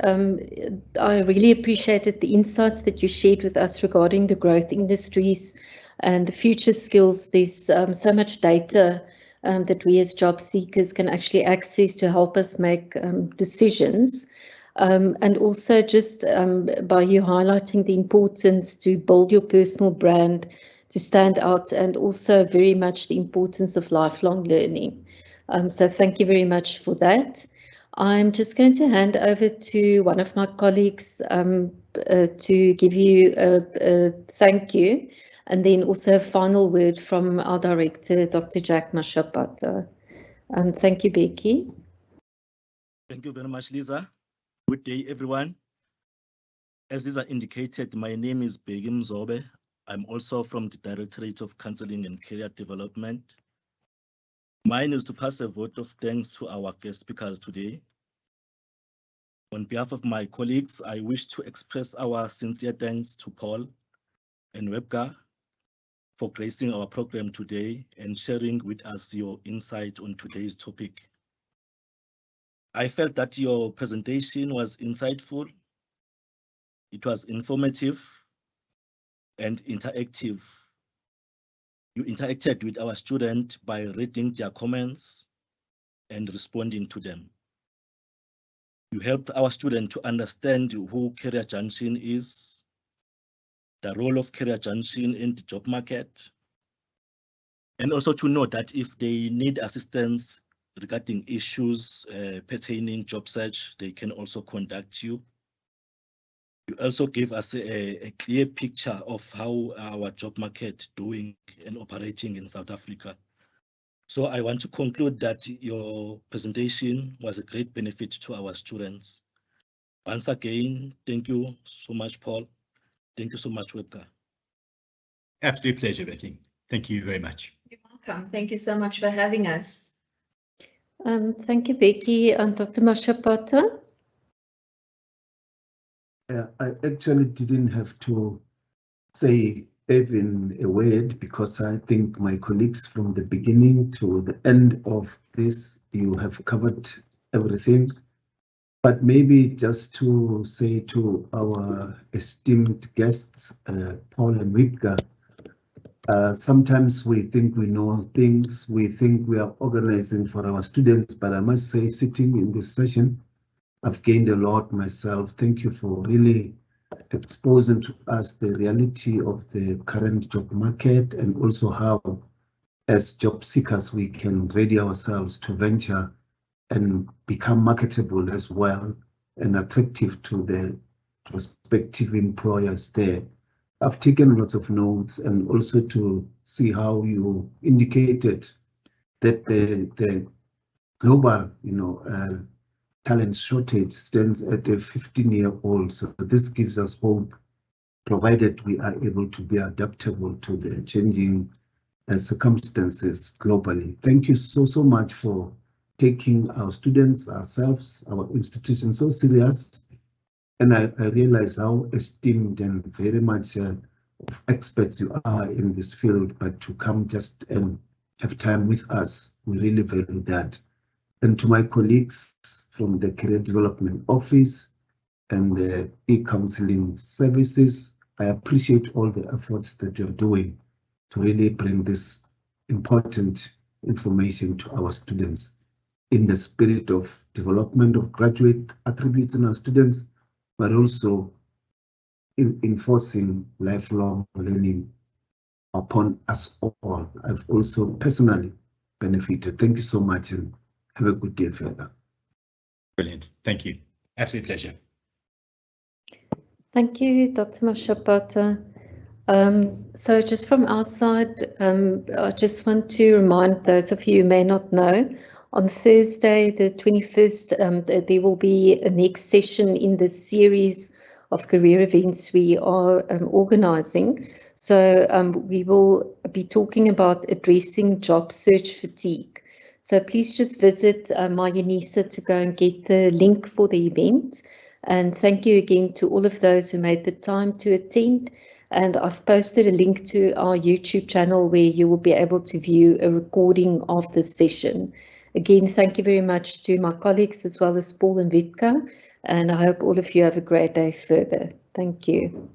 I really appreciated the insights that you shared with us regarding the growth industries and the future skills. There's so much data that we as job seekers can actually access to help us make decisions. And also just by you highlighting the importance to build your personal brand, to stand out, and also very much the importance of lifelong learning. So thank you very much for that. I'm just going to hand over to one of my colleagues to give you a thank you, and then also a final word from our director, Dr. Jack Mashapata. Thank you, Becky. Thank you very much, Lisa. Good day, everyone. As Lisa indicated, my name is Begi Mzobe. I'm also from the Directorate of Counseling and Career Development. Mine is to pass a vote of thanks to our guest speakers today. On behalf of my colleagues, I wish to express our sincere thanks to Paul and Wiebka for gracing our program today and sharing with us your insight on today's topic. I felt that your presentation was insightful, it was informative and interactive. You interacted with our students by reading their comments and responding to them. You helped our students to understand who CareerJunction is, the role of CareerJunction in the job market, and also to know that if they need assistance regarding issues pertaining job search, they can also contact you. You also gave us a clear picture of how our job market doing and operating in South Africa. So I want to conclude that your presentation was a great benefit to our students. Once again, thank you so much, Paul. Thank you so much, Wiebka. Absolute pleasure, Becky. Thank you very much. You're welcome. Thank you so much for having us. Thank you, Becky. And Dr. Mashapata? I actually didn't have to say even a word because I think my colleagues from the beginning to the end of this, you have covered everything. But maybe just to say to our esteemed guests, Paul and Wiebka, sometimes we think we know things, we think we are organizing for our students, but I must say, sitting in this session, I've gained a lot myself. Thank you for really exposing to us the reality of the current job market and also how, as job seekers, we can ready ourselves to venture and become marketable as well and attractive to the prospective employers there. I've taken lots of notes and also to see how you indicated that the global, talent shortage stands at a 15-year-old. So this gives us hope, provided we are able to be adaptable to the changing circumstances globally. Thank you so much for taking our students, ourselves, our institution so serious. And I realize how esteemed and very much experts you are in this field, but to come just and have time with us, we really value that. And to my colleagues from the Career Development Office, and the e-counseling services. I appreciate all the efforts that you're doing to really bring this important information to our students in the spirit of development of graduate attributes in our students, but also in enforcing lifelong learning upon us all. I've also personally benefited. Thank you so much and have a good day further. Brilliant. Thank you. Absolute pleasure. Thank you, Dr. Mashapata. So just from our side, I just want to remind those of you who may not know, on Thursday, the 21st, there will be a next session in the series of career events we are organizing. So we will be talking about addressing job search fatigue. So please just visit my UNISA to go and get the link for the event. And thank you again to all of those who made the time to attend. And I've posted a link to our YouTube channel where you will be able to view a recording of this session. Again, thank you very much to my colleagues as well as Paul and Wiebka. And I hope all of you have a great day further. Thank you.